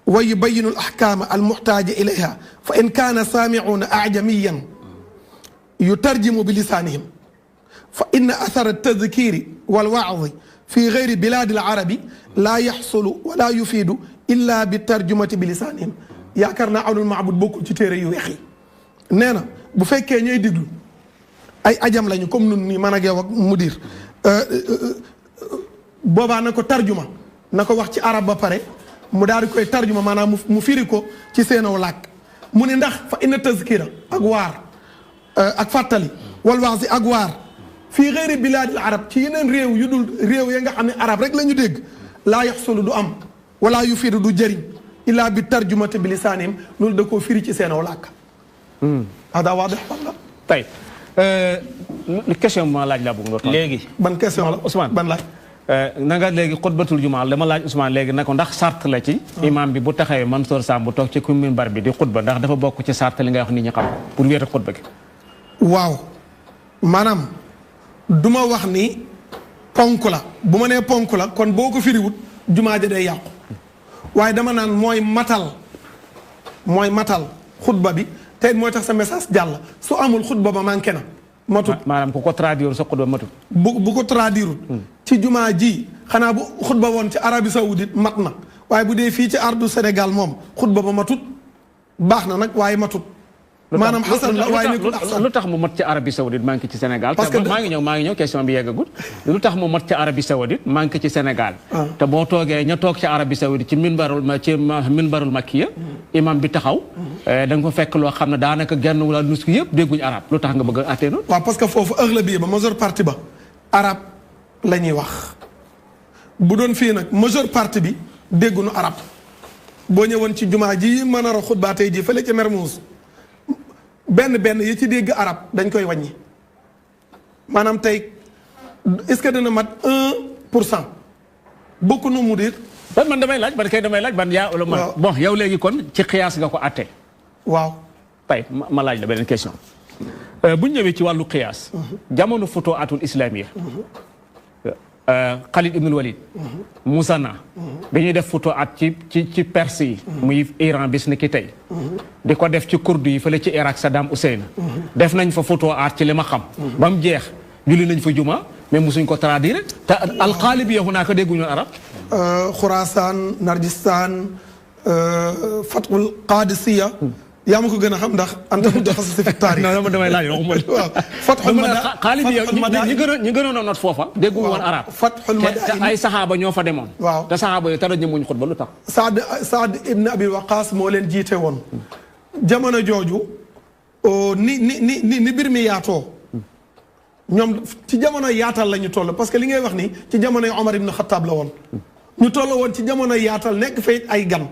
wa yubayinu al ahkaama al muxtaaja ilayha fa in kaana saamicuuna ajamiyan yutarjimu bi lisaanihim fa inna athara altadkiri walwaadi fi gayri bilaadi alarabi laa yaxsulu wala yufiidu illa bi tarjumati bi lisaanihim yaakaar naa awnul maabud bokkul ci téere yu weex yi nee na bu fekkee ñooy diglu ay ajam lañu comme nun nii man ak yow ak mudir boobaa na ko tarjuma na ko wax ci arab ba pare mu daal di koy tarjuma maanaam mu firi ko ci seenaw làkk mu ne ndax fa inna tazkira ak waar ak fàttali wal waasi ak waar fii xëyri bilaadil arab ci yeneen réew yu dul réew ya nga xam ne arab rek la ñu dégg laa yaxsulu du am wala yu fiidu du jëriñ illaa bi tarjumati bi lisaanihim loolu da koo firi ci seenaw làkk ada waadix walla tey question bi ma laaj laa bëgg nga tontu léegi ban question la Ousmane ban laaj na nga léegi xutbatul jumaa dama laaj Ousmane léegi na ko ndax sart la ci imam bi bu taxawee Mansour Samb bu toog ci minbar bi di xutba ndax dafa bokk ci sart li ngay wax nit ñi xam pour wéetal xutba gi waaw maanaam du ma wax ni ponk la bu ma nee ponk la kon boo ko firiwut jumaa ja day yàqu waaye dama naan mooy matal xutba bi te mooy tax sa message jàll su amul xutba ba manqué na matut maanaam ku ko traduire sa xutba matut bu ko traduire ci jumaa ji xanaa bu xutba woon ci Arabie Saoudite mat na waaye bu dee fii ci ardu Sénégal moom xutba ba matut baax na nag waaye matut maanaam xasan la waaye nekkul ahsan lu tax mu mat ci Arabie Saoudite manqué ci Sénégal parce que maa ngi ñëw question bi yeggagut lu tax mu mat ci Arabie Saoudite manqué ci Sénégal te boo toogee ña toog ci Arabie Saoudite ci minbarul makkiya imam bi taxaw da nga ko fekk loo xam ne daanaka genn wala nusku yëpp dégguñu arab lu tax nga bëgg a attee noonu waaw parce que foofu aglabiya ba majeure partie ba arab la ñuy wax bu doon fii nag majeure partie bi dégguñu arab boo ñëwoon ci jumaa ji mën a xutbaa tey ji fële ca Mermoz benn yi ci dégg arab dañ koy wàññi maanaam tey est-ce que dana mat 1% bokku nu mu dir man damay laaj ban yaa ulama bon yow léegi kon ci xiyaas nga ko atte waaw tey ma laaj la beneen question bu ñu ñëwee ci wàllu xiyaas jamono photo atul islamiya Khalid ibnul Walid Musanna bi ñuy def photo at ci Perse yi muy Iran bis ni ki tey di ko def ci kurdu yi fële ci Irak Saddam Hussein def nañ fa photo at ci li ma xam ba mu jeex julli nañ fa juma mais musuñ ko traduire te alqaalib yi hunaaka dégguñu arab Xurasaan Nardistaan Fathul Qadisiya yaa ma ko gën a xam ndax anta mutaxassis fi taarix. non damay laaj waxuma waaw Fathul xaalib yi ñi gënoon a not foofa dégguñu woon arab Fathul te ay saxaaba ñoo fa demoon waaw te saxaaba yooyu tara ñëmuñ xutba lu tax Saad ibn Abi Waqaas moo leen jiite woon jamono jooju ni mbir mi yaatoo ñoom ci jamono yaatal la ñu toll parce que li ngay wax ni ci jamonoy Omar ibn Khattab la woon ñu toll woon ci jamono yaatal nekk fay ay gan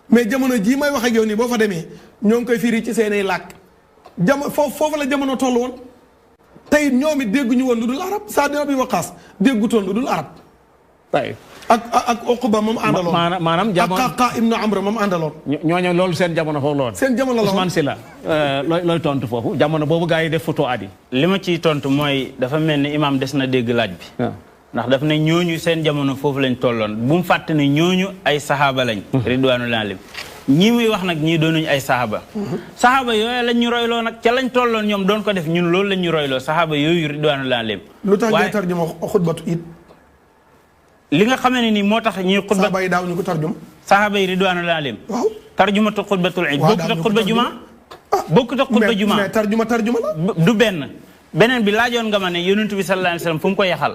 mais jamono jii may wax ak yow nii boo fa demee ñoo ngi koy firi ci seenay làkk foofu la jamono toll woon tey ñoom it dégguñu woon lu dul arab Saad ibn Abi Waqaas déggutoon lu dul arab ak Uqba moom àndaloon maanaam jamono ak Qaqa ibn Amr moom àndaloon ñooñu loolu seen jamono foofu la woon seen jamono la woon Ousmane Sylla looy tontu foofu jamono boobu gars yi def photo adi li ma ciy tontu mooy dafa mel ni imaam des na dégg laaj bi ndax daf ne ñooñu seen jamono foofu lañ tolloon bu mu fàtte ne ñooñu ay saxaaba lañ ridwaanullah alayhim ñii muy wax nag ñii doonuñu ay saxaaba saxaaba yooyu lañ ñu royloo nag ca lañ tolloon ñoom doon ko def ñun loolu lañ ñu royloo saxaaba yooyu ridwaanullah alayhim lu tax ngay tarjuma xutbatu it li nga xamee ne nii moo tax ñuy xutba saxaaba yi daaw ñu ko tarjum saxaaba yi ridwaanullah alayhim waaw tarjumatu xutbatul iid bokkut ak xutba juma bokkut ak xutba juma mais tarjuma la du beneen bi laajoon nga ma ne yonent bi sallallahu alayhi wasallam fu mu ko yaxal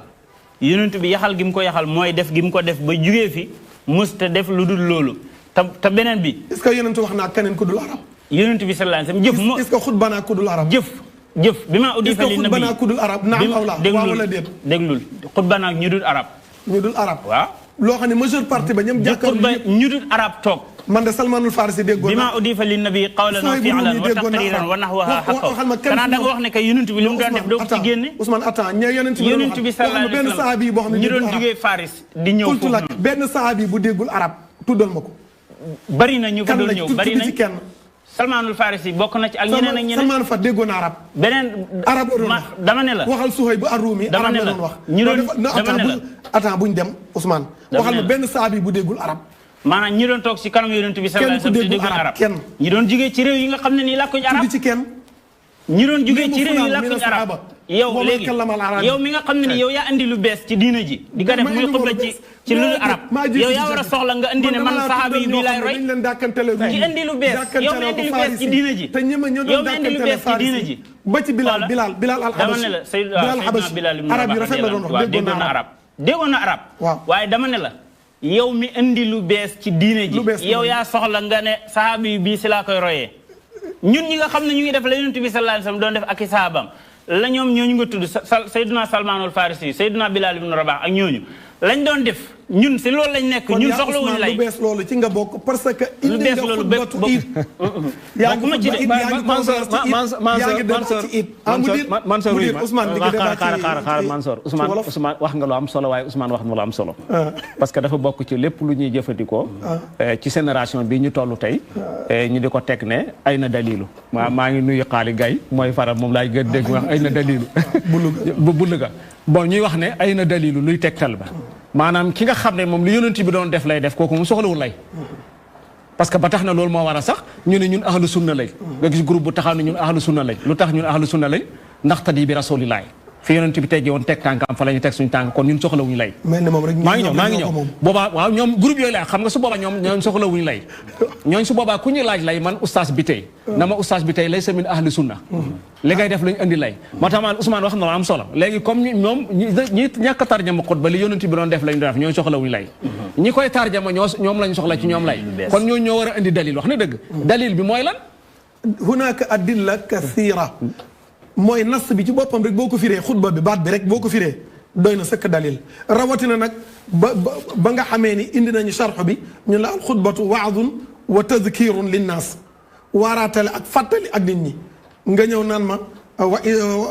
yonent bi yaxal gi mu ko yaxal mooy def gi mu ko def ba jugee fi musta def lu dul loolu te beneen bi est-ce que yonent wax naa keneen ku dul arab yonent bi sallallahu alayhi wasallam jëf moo est-ce que xutba naa ku dul arab jëf bi ma udifa li nabi xutba naa ku dul arab naam aw la waaw wala déet déglul xutba naa ñu dul arab waaw loo xam ne majeure partie ba ñoom xutba ñu dul arab toog man de Salmanul Farisi déggoo bi ma udifa li nabi qawlan wa fi'lan wa taqriran wa nahwaha haqqan kanaa da nga wax ne que yonent bi li mu doon def doo ko ci génne Ousmane attends ñe yonent bi sallallahu alayhi benn sahabi boo xam ne ñu doon jugee Faris di ñëw foofu noonu benn sahabi bu déggul arab tuddal ma ko bari na ñu fa doon ñëw bari nañ ci kenn Salmanul Farisi bokk na ci ak ñeneen ak ñeneen Salman fa déggoon na arab beneen arab la doon wax dama ne la waxal Suhayb bu Arumi arab la doon wax ñu doon dama ne la attends buñ dem Ousmane waxal ma benn sahabi bu déggul arab maanaam ñi doon toog ci kanam yonent bi sallallahu alayhi wasallam déggul arab ñi doon jugee ci réew yi nga xam ne nii làkkuñ arab ci kenn ñi doon jugee ci réew yi làkkuñ arab yow léegi yow mi nga xam ne ni yow yaa andi lu bees ci diina ji di ko def muy xutba ci lu arab yow yaa war a soxla nga andi ne man sahaaba yi bii laay roy ki andi lu bees yow mi andi lu bees ci diina ji yow mi andi lu bees ci diina ji ba ci Bilal al dama ne la Seydina Bilal ibn arab yi rafet la doon wax déggoon na arab déggoon na arab waaye dama ne la yow mi indi lu bees ci diine ji yow yaa soxla nga ne sahaaba yi bii si laa koy royee ñun ñi nga xam ne ñu ngi def la yonent bi sallallahu alayhi wasallam doon def ak i sahaabam la ñoom ñooñu nga tudd Seydina Salmanul Farisi Seydina Bilal ibn Rabah ak ñooñu lañ doon def ñun si loolu lañ nekk ñun soxla wuñu lay lu bees loolu ci nga bokk parce que lu bees loolu bépp bokkuma ci de Mansour Ousmane wax nga lu am solo waaye Ousmane wax na lu am solo parce que dafa bokk ci lépp lu ñuy jëfandikoo ci génération bi ñu toll tey ñu di ko teg ne ay na dalilu maa ngi nuyu xaali gay mooy faral moom laay gën dégg wax ay na dalilu bu Louga bon ñuy wax ne ay na dalilu luy tegtal ba maanaam ki nga xam ne moom lu yonent bi doon def lay def kooku mu soxlawul lay parce que ba tax na loolu moo war a sax ñu ne ñun ahlu sunna lañ nga gis groupe bu taxaw ne ñun ahlu sunna lañ lu tax ñun ahlu sunna lañ ndax tadi bi rasulillahi fi yonent bi teggee woon teg tànkam fa la ñu teg suñu tànk kon ñun soxlawuñu lay maa ngi ñëw boobaa waaw ñoom groupe yooyu la xam nga su boobaa ñoom soxlawuñu lay ñooñ su boobaa ku ñuy laaj lay man oustaz bi tey na ma oustaz bi tey lay sa min ahli sunna li ngay def lañu indi lay moo tax man Ousmane wax na la am solo léegi comme ñoom ñi ñàkk a tarjama xutba li yonent bi doon def lañu doon def ñooñu soxlawuñu lay ñi koy tarjama ñoom lañu soxla ci ñoom lay kon ñooñu ñoo war a indi dalil wax na dëgg dalil bi mooy lan hunaka adilla kathira mooy nas bi ci boppam rek boo ko firee xutba bi baat bi rek boo ko firee doy na sëkk dalil rawatina nag ba nga xamee ni indi nañu sharx bi ñu la al xutbatu waadun wa tadkirun linnaas waaraatale ak fàttali ak nit ñi nga ñëw naan ma wa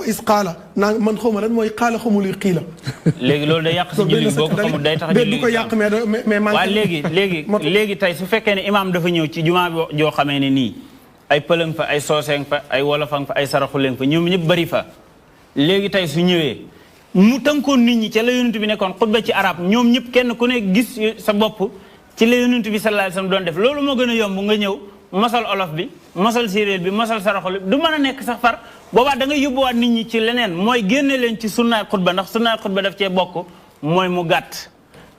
is qaala naa man xaw ma lan mooy qaala xamul yu qiila léegi loolu day yàq si julli boo ko xamul day tax du ko yàq mais waaw léegi tey su fekkee ne imaam dafa ñëw ci jumaa joo xamee ne nii ay pëlëng fa ay sooseng fa ay wolofang fa ay saraxuleng fa ñoom ñëpp bari fa léegi tey su ñëwee mu tënkoon nit ñi ca la yonent bi nekkoon xutba ci arab ñoom ñëpp kenn ku ne gis sa bopp ci la yonent bi sallallahu alayhi wasallam doon def loolu moo gën a yomb nga ñëw mosal olof bi mosal séeréer bi mosal saraxol bi du mën a nekk sax far boobaa da nga yóbbuwaat nit ñi ci leneen mooy génne leen ci sunnaay xutba ndax sunnaay xutba daf cee bokk mooy mu gàtt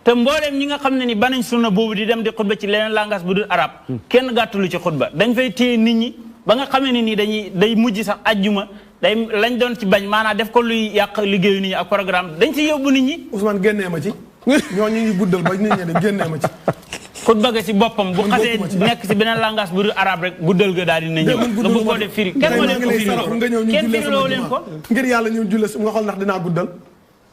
te mbooleem ñi nga xam ne ni banañ sunna boobu di dem di xutba ci leneen langage bu dul arab kenn gàttulu ci xutba dañ fay téye nit ñi ba nga xamee ne nii day mujj sax ajjuma day lañ doon ci bañ maanaam def ko luy yàq liggéeyu nit ñi ak programme dañ ci yóbbu nit ñi. Ousmane génnee ma ci ñooñu ngi guddal ba nit ñi de génnee ma ci. xutba ga ci boppam bu xasee nekk ci beneen langage bu dul arab rek guddal ga daal dina ñëw nga bëgg koo def firi kenn moo leen ko firi kenn firiloo leen ko ngir yàlla ñu julle nga xool ndax dinaa guddal.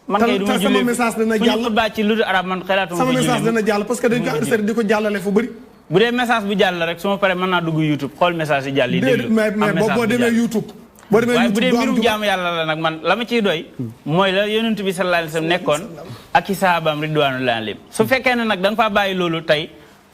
man kay duma sama message dina jàll xutba ci lu dul arab man xelaatuma sama message dina jàll parce que dañ ko enregistré di ko jàllale fu bëri. bu dee message bu jàll rek su ma paree mën naa dugg YouTube xool message yi jàll yi déglu mais boo demee YouTube waaye bu dee mbirum jaamu yàlla la nag man la ma ciy doy mooy la yonent bi sallallahu alayhi wasallam nekkoon ak i sahabaam ridwanullahi alayhim su fekkee ne nag da nga faa bàyyi loolu tey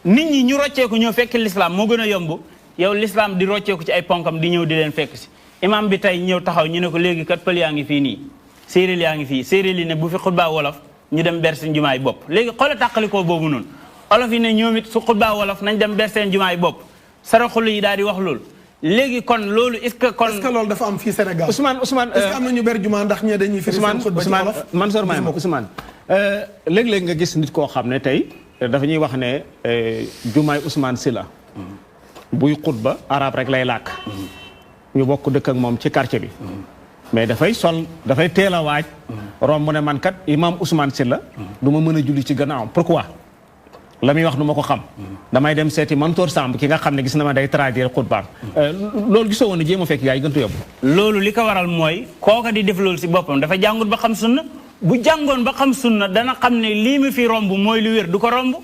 nit ñi ñu rocceeku ñëw fekk l'islam moo gën a yomb yow l'islam di rocceeku ci ay ponkam di ñëw di leen fekk si imam bi tey ñëw taxaw ñu ne ko léegi kat pël yaa ngi fii nii séeréer yaa ngi fii séeréer yi ne bu fi xutbaa wolof ñu dem ber seen jumaay bopp léegi xoola tàqalikoo boobu noonu olof yi ne ñoom it su xutbaa wolof nañ dem ber seen jumaay bopp saraxulu yi daal di wax loolu léegi kon loolu est-ce que loolu dafa am fii Sénégal Ousmane est-ce que am na ñu ber jumaa ndax ñee dañuy firi seen xutba ci wolof Mansour Maye Ousmane léeg-léeg nga gis nit koo xam ne tey dafa ñuy wax ne jumaay Ousmane Sylla buy xutba arab rek lay làkk ñu bokk dëkk ak moom ci quartier bi mais dafay teel a waaj romb ne man kat imam Ousmane Sylla du ma mën a julli ci gannaawam pourquoi la muy wax du ma ko xam damay dem seeti Mansour Samb ki nga xam ne gis na ma day traduire xutbaam loolu gisoo woon ne jéem a fekk gaa yi gëntu yóbbu loolu li ko waral mooy kooka di def loolu si boppam dafa jàngut ba xam sunna bu jàngoon ba xam sunna dana xam ne lii mu fi romb mooy lu wér du ko romb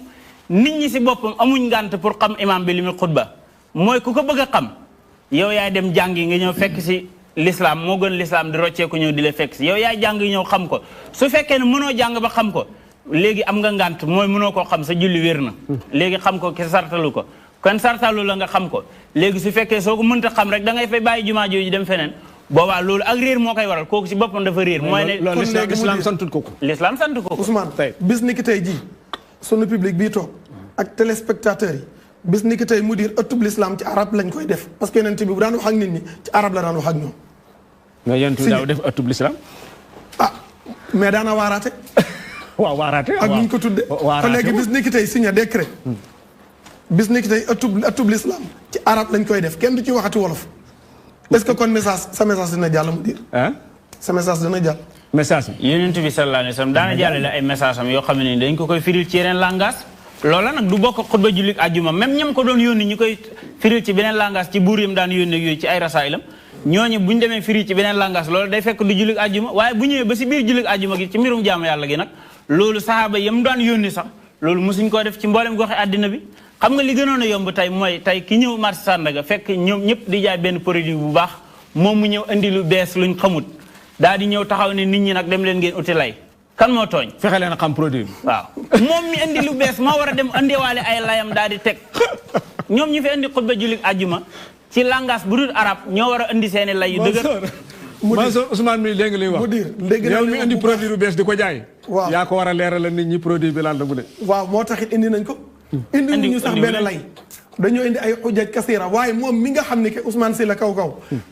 nit ñi si boppam amuñ ngànt pour xam imam bi li muy xutba mooy ku ko bëgg a xam yow yaay dem jàngi nga ñëw fekk si l'islam moo gën l'islam di rocceeku ñëw di la fekk si yow yaay jàng ñëw xam ko su fekkee ne mënoo jàng ba xam ko léegi am nga ngànt mooy mënoo koo xam sa julli wér na léegi xam ko ki sartalu ko kon sartalu la nga xam ko léegi su fekkee soo ko mënta xam rek da ngay fay bàyyi jumaa jooju dem feneen boobaa loolu ak réer moo koy waral kooku si boppam dafa réer mooy ne loolu l'islam santut ko l'islam sant ko Ousmane bis ni ki tey jii sunu public bii toog ak téléspectateurs yi bis ni ki tey mu dir ëttub l'islam ci arab lañ koy def parce que yonent bi bu daan wax ak nit ñi ci arab la daan wax ak ñoom nga yonent bi daaw def ëttub l'islam mais daana waaraate waaw waaraate ak ñu ko tudde te léegi bis ni ki tey signé décret bis ni ki tey ëttub l'islam ci arab lañ koy def kenn du ci waxati wolof est-ce que kon sa message dina jàll mu dir sa message dina jàll message bi yonent bi sallallahu alayhi wasallam daana jàllale ay message am yoo xam ne dañ ko koy firil ci yeneen langage loola nag du bokk xutba jullit àjjuma même ñam ko doon yónni ñu koy firil ci beneen langage ci buur yam daan yónni ak yooyu ci ay rasailam ñooñu bu ñu demee firi ci beneen langage loolu day fekk du jullit àjjuma waaye bu ñëwee ba si biir jullit àjjuma gi ci mbirum jaamu yàlla gi nag loolu sahaaba yam daan yónni sax loolu mosuñ koo def ci mboolem goxe àddina bi xam nga li gënoon a yomb tey mooy tey ki ñëw marché Sandaga fekk ñoom ñëpp di jaay benn produit bu baax moom mu ñëw indi lu bees luñ xamut daal di ñëw taxaw ne nit ñi nag dem leen ngeen uti lay kan moo tooñ fexe leen a xam produit bi waaw moom mi indi lu bees moo war a dem andiwaale ay layam daal di teg ñoom ñu fi indi xutba jullit àjjuma ci langage bu dul arab ñoo war a indi seeni lay yu dëgër Mansour Ousmane mi léegi lay wax yow mi indi produit bu bees di ko jaay waaw yaa ko war a leeral nit ñi produit bi lan la bu de waaw moo taxit indi nañ ko indi ñu sax benn lay dañoo indi ay xujjaj kasira waaye moom mi nga xam ne que Ousmane Sylla kaw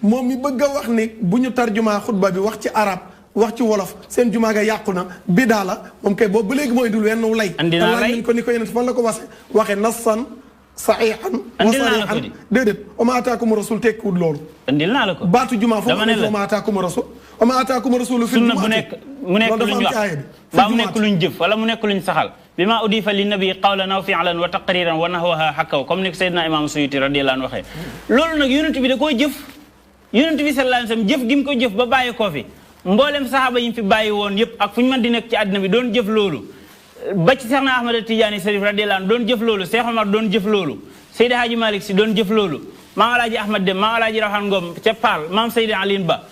moom mi bëgg a wax ni bu ñu tarjumaa xutba bi wax ci arab wax ci wolof seen jumaa ga yàqu na bidaa la moom kay boobu ba léegi mooy dul wenn lay andi naa lay ko ni ko yeneen fan la ko waxe nassan saxiixan wa sariixan déedéet wa maa ataakum rasul tekkiwul loolu andil naa la ko baatu jumaa foofu ne wa maa ataakum rasul wa maa ataakum rasulu fi sunna bu nekk mu nekk luñ wax baa mu nekk luñ jëf wala mu nekk luñ saxal bi ma udifa li nabi qawlan aw fi'lan wa taqriran wa nahwaha xakkaw comme ni ko Seydina Imam Suyuti radiyallahu anhu waxee loolu nag yonent bi da koo jëf yonent bi sallallahu alayhi wasallam jëf gi mu ko jëf ba bàyyi koo fi mboolem saxaaba yi mu fi bàyyi woon yëpp ak fu ñu mën di nekk ci àddina bi doon jëf loolu ba ci Seexna Ahmad Tijaani Sharif radiyallahu anhu doon jëf loolu Seex Omar doon jëf loolu Seydi Hadji Malick Si doon jëf loolu maam Alaaji Ahmad Dem maam Alaaji Rawane Ngom ca Paal maam Seydi Aline Ba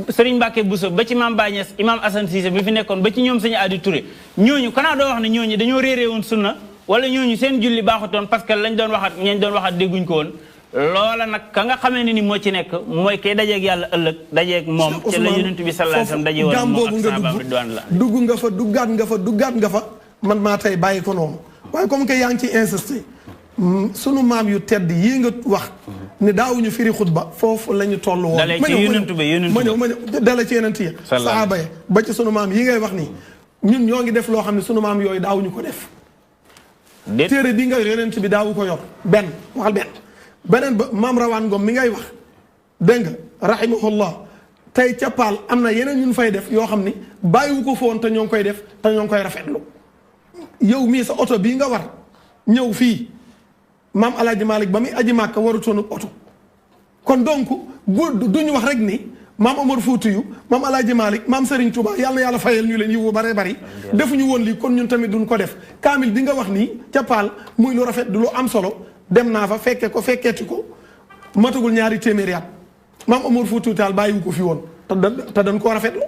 Serigne Mbacke Bousso ba ci maam Baye Niass imam Assane Cissé bi fi nekkoon ba ci ñoom Sëñ Adi Touré ñooñu kanaa doo wax ne ñooñu dañoo réeree woon sunna wala ñooñu seen julli baaxutoon parce que lañ doon waxat ñeñ doon waxat dégguñ ko woon loola nag ka nga xamee ne ni moo ci nekk mooy kay dajeeg yàlla ëllëg dajeeg moom ci la yonent bi sallallahu alayhi wasallam daje woon moom ak sahabaam ridwaan la dugg nga fa duggaat nga fa man maa tey bàyyi ko noonu waaye comme que yaa ngi ciy insisté sunu maam yu tedd yii nga wax ni daawuñu firi xutba foofu la ñu toll woon dalee ci yonent bi dale ci yonent ya sahaaba ya ba ci sunu maam yi ngay wax nii ñun ñoo ngi def loo xam ne sunu maam yooyu daawuñu ko def téere bi nga yonent bi daawu ko yor benn waxal beneen ba maam rawaan ngom mi ngay wax dégg nga rahimahullah tey ca Paal am na yeneen ñun fay def yoo xam ni bàyyiwu ko foon te ñoo ngi koy def te ñoo ngi koy rafetlu yow mii sa oto bii nga war ñëw fii maam Alaaji Malik ba muy aji Màkka warutoonu oto kon donc bu duñu wax rek ni maam Omar Fuutiyu maam Alaaji Malik maam Serigne Touba yàlla fayal ñu leen yiwu bare bari defuñu woon lii kon ñun tamit duñ ko def kaamil bi nga wax nii ca Paal muy lu rafet du lu am solo dem naa fa fekkeeti ko matagul ñaari téeméeri at maam Omar Fuutiyu Taal bàyyiwu ko fi woon te dañ koo rafetlu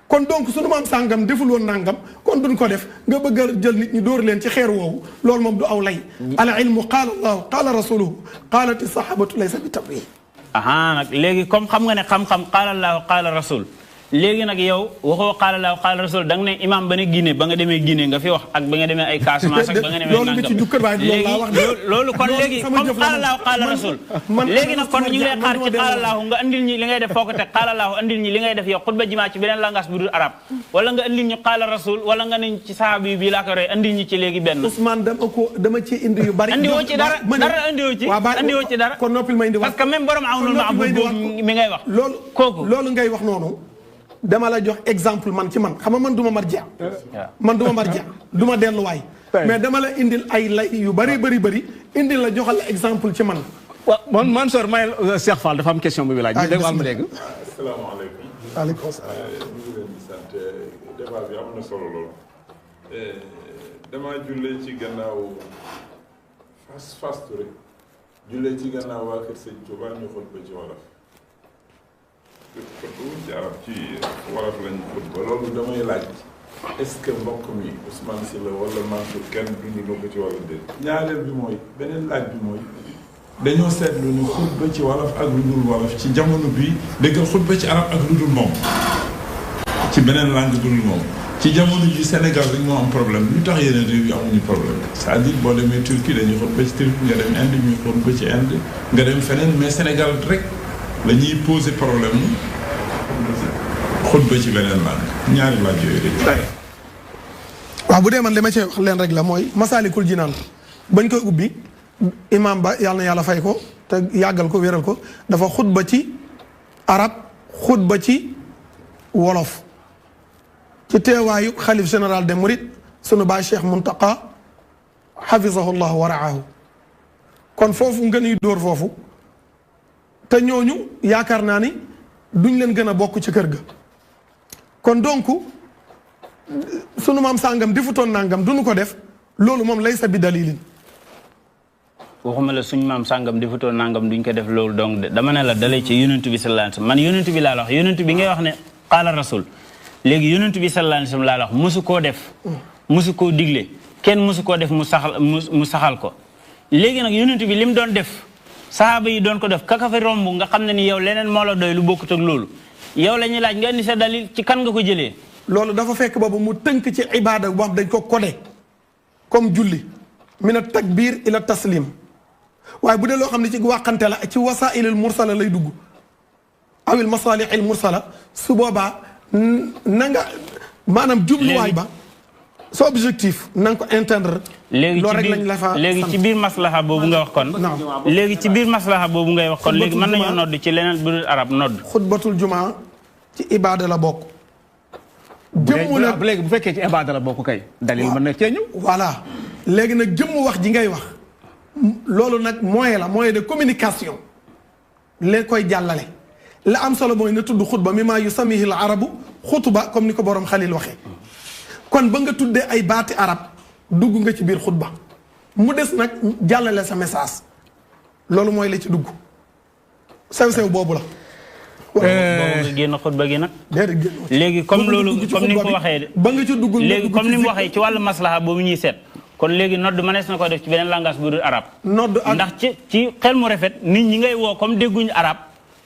kon donc sunu maam sàngam deful woon nangam kon duñ ko def nga bëgg a jël nit ñi dóor leen ci xeer woowu loolu moom du aw lay al ilmu qaala allahu qaala rasuluhu qaalati sahabatu laysa bi tabwi nag léegi comme xam nga ne xam-xam qaala allahu qaala rasul léegi nag yow waxoo qaala allahu qaala rasul da nga ne imam ba ne Guinée ba nga demee Guinée nga fi wax ak ba nga demee ay Casamance ak ba nga demee nangam loolu kon léegi comme qaala allahu qaala rasul léegi nag kon ñu ngi lay xaar ci qaala allahu nga andil ñi li ngay def foo ko teg qaala allahu andil ñi li ngay def yow xutba jumaa ci beneen langage bu dul arab wala nga andil ñu qaala rasul wala nga ne ci sahaaba bi laa ko roy andil ñi ci léegi benn Ousmane dama ci indi yu bari andiwoo ci dara andiwoo ci dara kon noppil ma indi parce que même borom awnul ma'bud mi ngay wax loolu ngay wax noonu dama la jox exemple man ci man xam nga man du ma marja du ma delluwaay mais dama la indil ay lay yu bëri indil la joxal la exemple ci man waaw man sor may Cheikh Fall dafa am question bu bi laaj ñu dégg ma dégg asalaamaaleykum waaleykum salaam ñu ngi leen di sant débat bi am na solo lool dama jullee ci gannaaw fas Touré jullee ci gannaaw waa kër Sëñ Touba ñu xutba ci wolof ci arab ci wolof lañu xutba loolu damay laaj est-ce que mbokk mi Ousmane Sylla wala Mansour kenn dund na ko ci wala déet ñaareel bi mooy beneen laaj bi mooy dañoo seetlu ni xutba ci wolof ak lu dul wolof ci jamono bi dëggal xutba ci arab ak lu dul moom ci beneen langue dul moom ci jamono ji Sénégal rek moo am problème lu tax yeneen réew yi amuñu problème c'est-à-dire boo demee Turquie dañuy xutba ci Turquie nga dem Inde ñuy xutba ci Inde nga dem feneen mais Sénégal rek la ñuy poser problème xutba ci beneen langue ñaari laaj yooyu dañuy. waaw bu dee man li ma cee wax leen rek la mooy Masaalikul Jinaan bañ koy ubbi imam ba yàlla na yàlla fay ko te yàggal ko wéral ko dafa xutba ci arab xutba ci wolof ci teewaayu xalif général des mourides sunu baay Cheikh Muntaqa xafisahullah wa raahu kon foofu nga ñuy dóor foofu te ñooñu yaakaar naa ni duñ leen gën a bokk ci kër ga kon donc sunu maam sàngam defutoon nangam duñu ko def loolu moom laysa bi dalilin waxuma la suñ maam sàngam defutoon nangam duñ ko def loolu donc dama ne la dalee ci yonent bi sallallahu alayhi wasallam man yonent bi laa la wax yonent bi ngay wax ne qaala rasul léegi yonent bi sallallahu alayhi wasallam laa la wax mosu koo def mosu koo digle kenn mosu koo def mu saxal ko léegi nag yonent bi lim doon def sahaaba yi doon ko def kaka fa romb nga xam ne ni yow leneen moo la doy lu bokkut ak loolu yow la ñuy laaj nga indi sa dalil ci kan nga ko jëlee loolu dafa fekk boobu mu tënk ci ibaada boo xam dañ ko codé comme julli mina takbir ila taslim waaye bu dee loo xam ne ci wàqante la ci wasailil mursala lay dugg awil masalihil mursala su boobaa na nga maanaam jubluwaay ba sa objectif na nga ko atteindre loolu rek lañ la fa léegi ci biir maslaha boobu nga wax kon léegi ci biir maslaha boobu ngay wax kon léegi mën nañoo nodd ci leneen bu dul arab nodd xutbatul jumaa ci ibaada la bokk jëmmu nag léegi bu fekkee ci ibaada la bokk kay dalil mën na cee ñëw voilà léegi nag jëmmu wax ji ngay wax loolu nag moyen de communication leen koy jàllale la am solo mooy na tudd xutba mi maa yusamihi al arabu xutba comme ni ko borom xalil waxee kon ba nga tuddee ay baati arab dugg nga ci biir xutba mu des nag jàllale sa message loolu mooy la ci dugg sew boobu la boobu nga génn xutba gi nag léegi comme loolu comme ni nga ko waxee de ba nga ci dugg léegi comme ni mu waxee ci wàllu maslaha boobu ñuy seet kon léegi nodd mënees na ko def ci beneen langage bu dul arab nodd ak ndax ci xel mu rafet nit ñi ngay woo comme dégguñu arab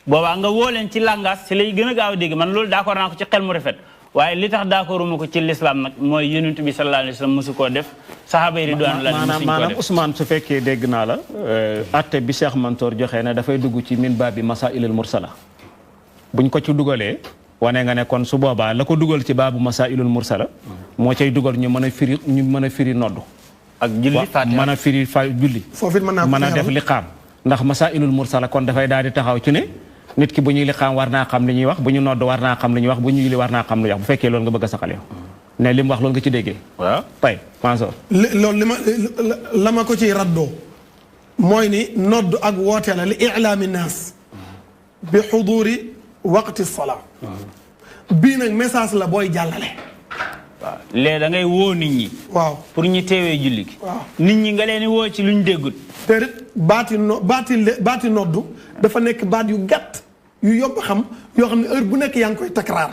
boobaa nga woo leen ci langage ci lay gën a gaaw a dégg man loolu d'accord naa ko ci xel mu rafet waaye li tax d'accorduma ko ci l'islam nag mooy yonent bi sallallahu alayhi wa sallam mosu koo def saxaaba yi ridwanullahi maanaam Ousmane su fekkee dégg naa la atte bi Cheikh Mansour joxe ne dafay dugg ci min baabi masailul mursala buñ ko ci dugalee wane nga ne kon su boobaa la ko dugal ci baabu masailul mursala moo cay dugal ñu mën a firi noddu ak julli mën a firi julli foofu it mën a def liqaam ndax masailul mursala kon dafay daal di taxaw ci ne nit ki bu ñuy liqaam war naa xam li ñuy wax bu ñu nodd war naa xam li ñuy wax bu ñu julli war naa xam li ñuy wax bu fekkee loolu nga bëgg a saxal yow ne li mu wax loolu nga ci déggee waaw tay Mansour loolu la ma ko ciy raddoo mooy ni nodd ak woote la li ilaami naas bi xuduri waqti salaa bii nag message la booy jàllale waaw léegi da ngay woo nit ñi waaw pour ñu teewee julli gi waaw nit ñi nga leen di woo ci luñ déggut te baati noddu dafa nekk baat yu gàtt yu yomb xam yoo xam ne heure bu nekk yaa ngi koy takraar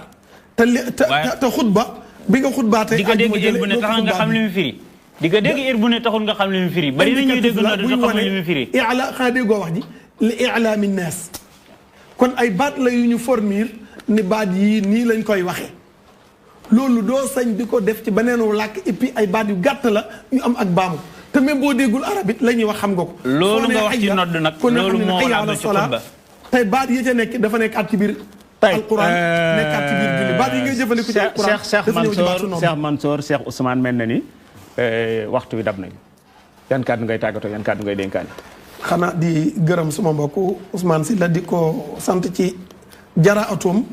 te xutba bi nga xutbaatee di ko dégg heure bu ne taxul nga xam li mu firi di ko dégg heure bu ne taxul nga xam li mu firi bari na ñuy dégg noddu te xamul li mu firi ila xanaa déggoo wax ji li ilaami naas kon ay baat la yu ñu fournir ni baat yii nii lañ koy waxee loolu doo sañ di ko def ci beneenu làkk et puis ay baat yu gàtt la yu am ak baamu te même boo déggul arab it la ñuy wax xam nga ko loolu nga wax ci nodd nag loolu moo la ci xutba tey baat yi ca nekk dafa nekk at ci biir alquran nekkaat ci biir julli baat yi ngay jëfandikoo ci alquran Cheikh Mansour Cheikh Ousmane mel na ni waxtu wi dab nañu yan kàddu ngay tàggatoo yan kàddu ngay dénkaane xanaa di gërëm suma mbokku Ousmane si la di ko sant ci jara atom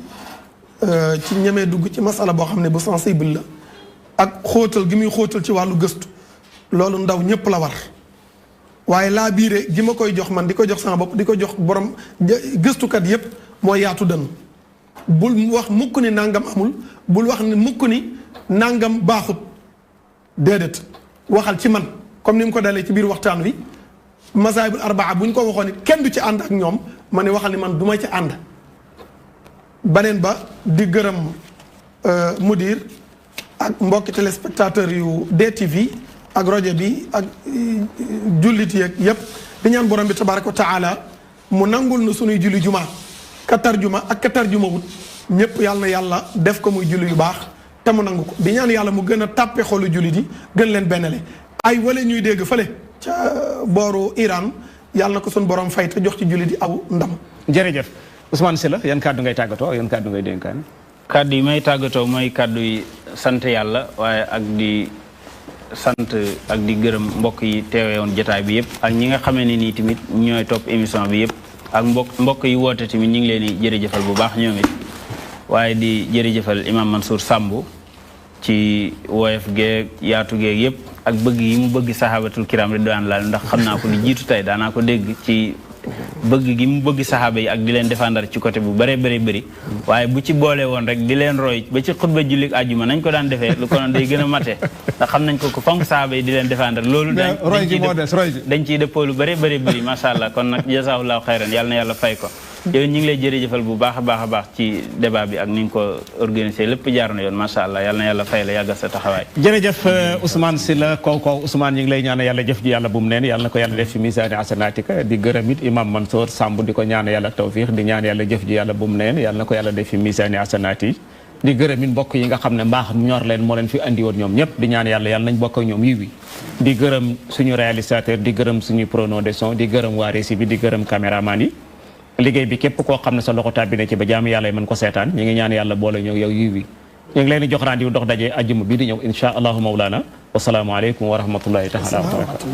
ci ñemee dugg ci masala boo xam ne bu sensible la ak xóotal gi muy xóotal ci wàllu gëstu loolu ndaw ñëpp la war waaye laa biire gi ma koy jox man di ko jox sama bopp di ko jox borom gëstukat yëpp mooy yaatu dënn bul wax mukk ni nangam amul bul wax ni mukk ni nangam baaxut déedéet waxal ci man comme ni mu ko dalee ci biir waxtaan wi masaayibul arbaa bu ñu ko waxoon it kenn du ci ànd ak ñoom ma ne waxal ni man du ma ci ànd baneen ba di gërëm mudir ak mbokki téléspectateur yu DTV ak rajo bi ak jullit yeeg yépp di ñaan borom bi tabaraka wa taala mu nangul na sunuy julli juma ka tarjuma ak ka tarjuma wut ñëpp yàlla na yàlla def ko muy julli yu baax te mu nangu ko di ñaan yàlla mu gën a tàppe xolu jullit yi gën leen bennale ay wala ñuy dégg fële ca booru Iran yàlla na ko sun borom fay te jox ci jullit yi aw ndam. jërëjëf Ousmane Sylla yan kàddu ngay tàggatoo yan kàddu ngay dénkaan. kàddu yi may tàggatoo mooy kàddu yi sant yàlla waaye ak di sant ak di gërëm mbokk yi teewee woon jotaay bi yëpp ak ñi nga xamee ne nii tamit ñooy topp émission bi yëpp ak mbokk yi woote tamit ñu ngi leen di jërëjëfal bu baax ñoom it waaye di jërëjëfal imam Mansour Samb ci woyof geeg yaatu geeg yëpp ak bëgg yi mu bëgg sahabatul kiram ridwaan laal ndax xam naa ko di jiitu tey daanaa ko dégg ci bëgg gi mu bëgg saxaaba yi ak di leen défendre ci côté bu bëree bëri waaye bu ci boole woon rek di leen roy ba ci xutba jullik àjjuma nañ ko daan defee lu ko noon day gën a mate ndax xam nañ ko fonk saxaaba yi di leen défendre loolu dañ ciy dëppoo lu bëri macha allah kon nag jazaahullahu xayran yàlla na yàlla fay ko yow ñu ngi lay jërëjëfal bu baax a baax ci débat bi ak ni nga ko organisé lépp jaar na yoon macha allah yàlla na yàlla fay la yàggal sa taxawaay jërëjëf Ousmane Sylla kaw Ousmane ñu ngi lay ñaan yàlla jëf ji yàlla bu mu neen yàlla na ko yàlla def fi misaani asanatika di gërëm it imam Mansour Samb di ko ñaan yàlla tawfiix di ñaan yàlla jëf ji yàlla bu mu neen yàlla na ko yàlla def fi misaani asanaati di gërëm it mbokk yi nga xam ne mbaax ñor leen moo leen fi andi woon ñoom ñëpp di ñaan yàlla nañ bokk ak ñoom yiwi di gërëm suñu réalisateur di gërëm suñu preneur de son di gërëm waa régie bi di gërëm caméraman yi liggéey bi képp koo xam ne sa loxo tàbbi na ci ba jaamu yàlla yi mën ko seetaan ñu ngi ñaan yàlla boole ñëw yow yiwi ñu ngi leen di jox rendez-vous dox daje ajjuma bi di ñëw insha allahu mawlana wasalaamu aleykum wa rahmatullahi taala wa barakatuh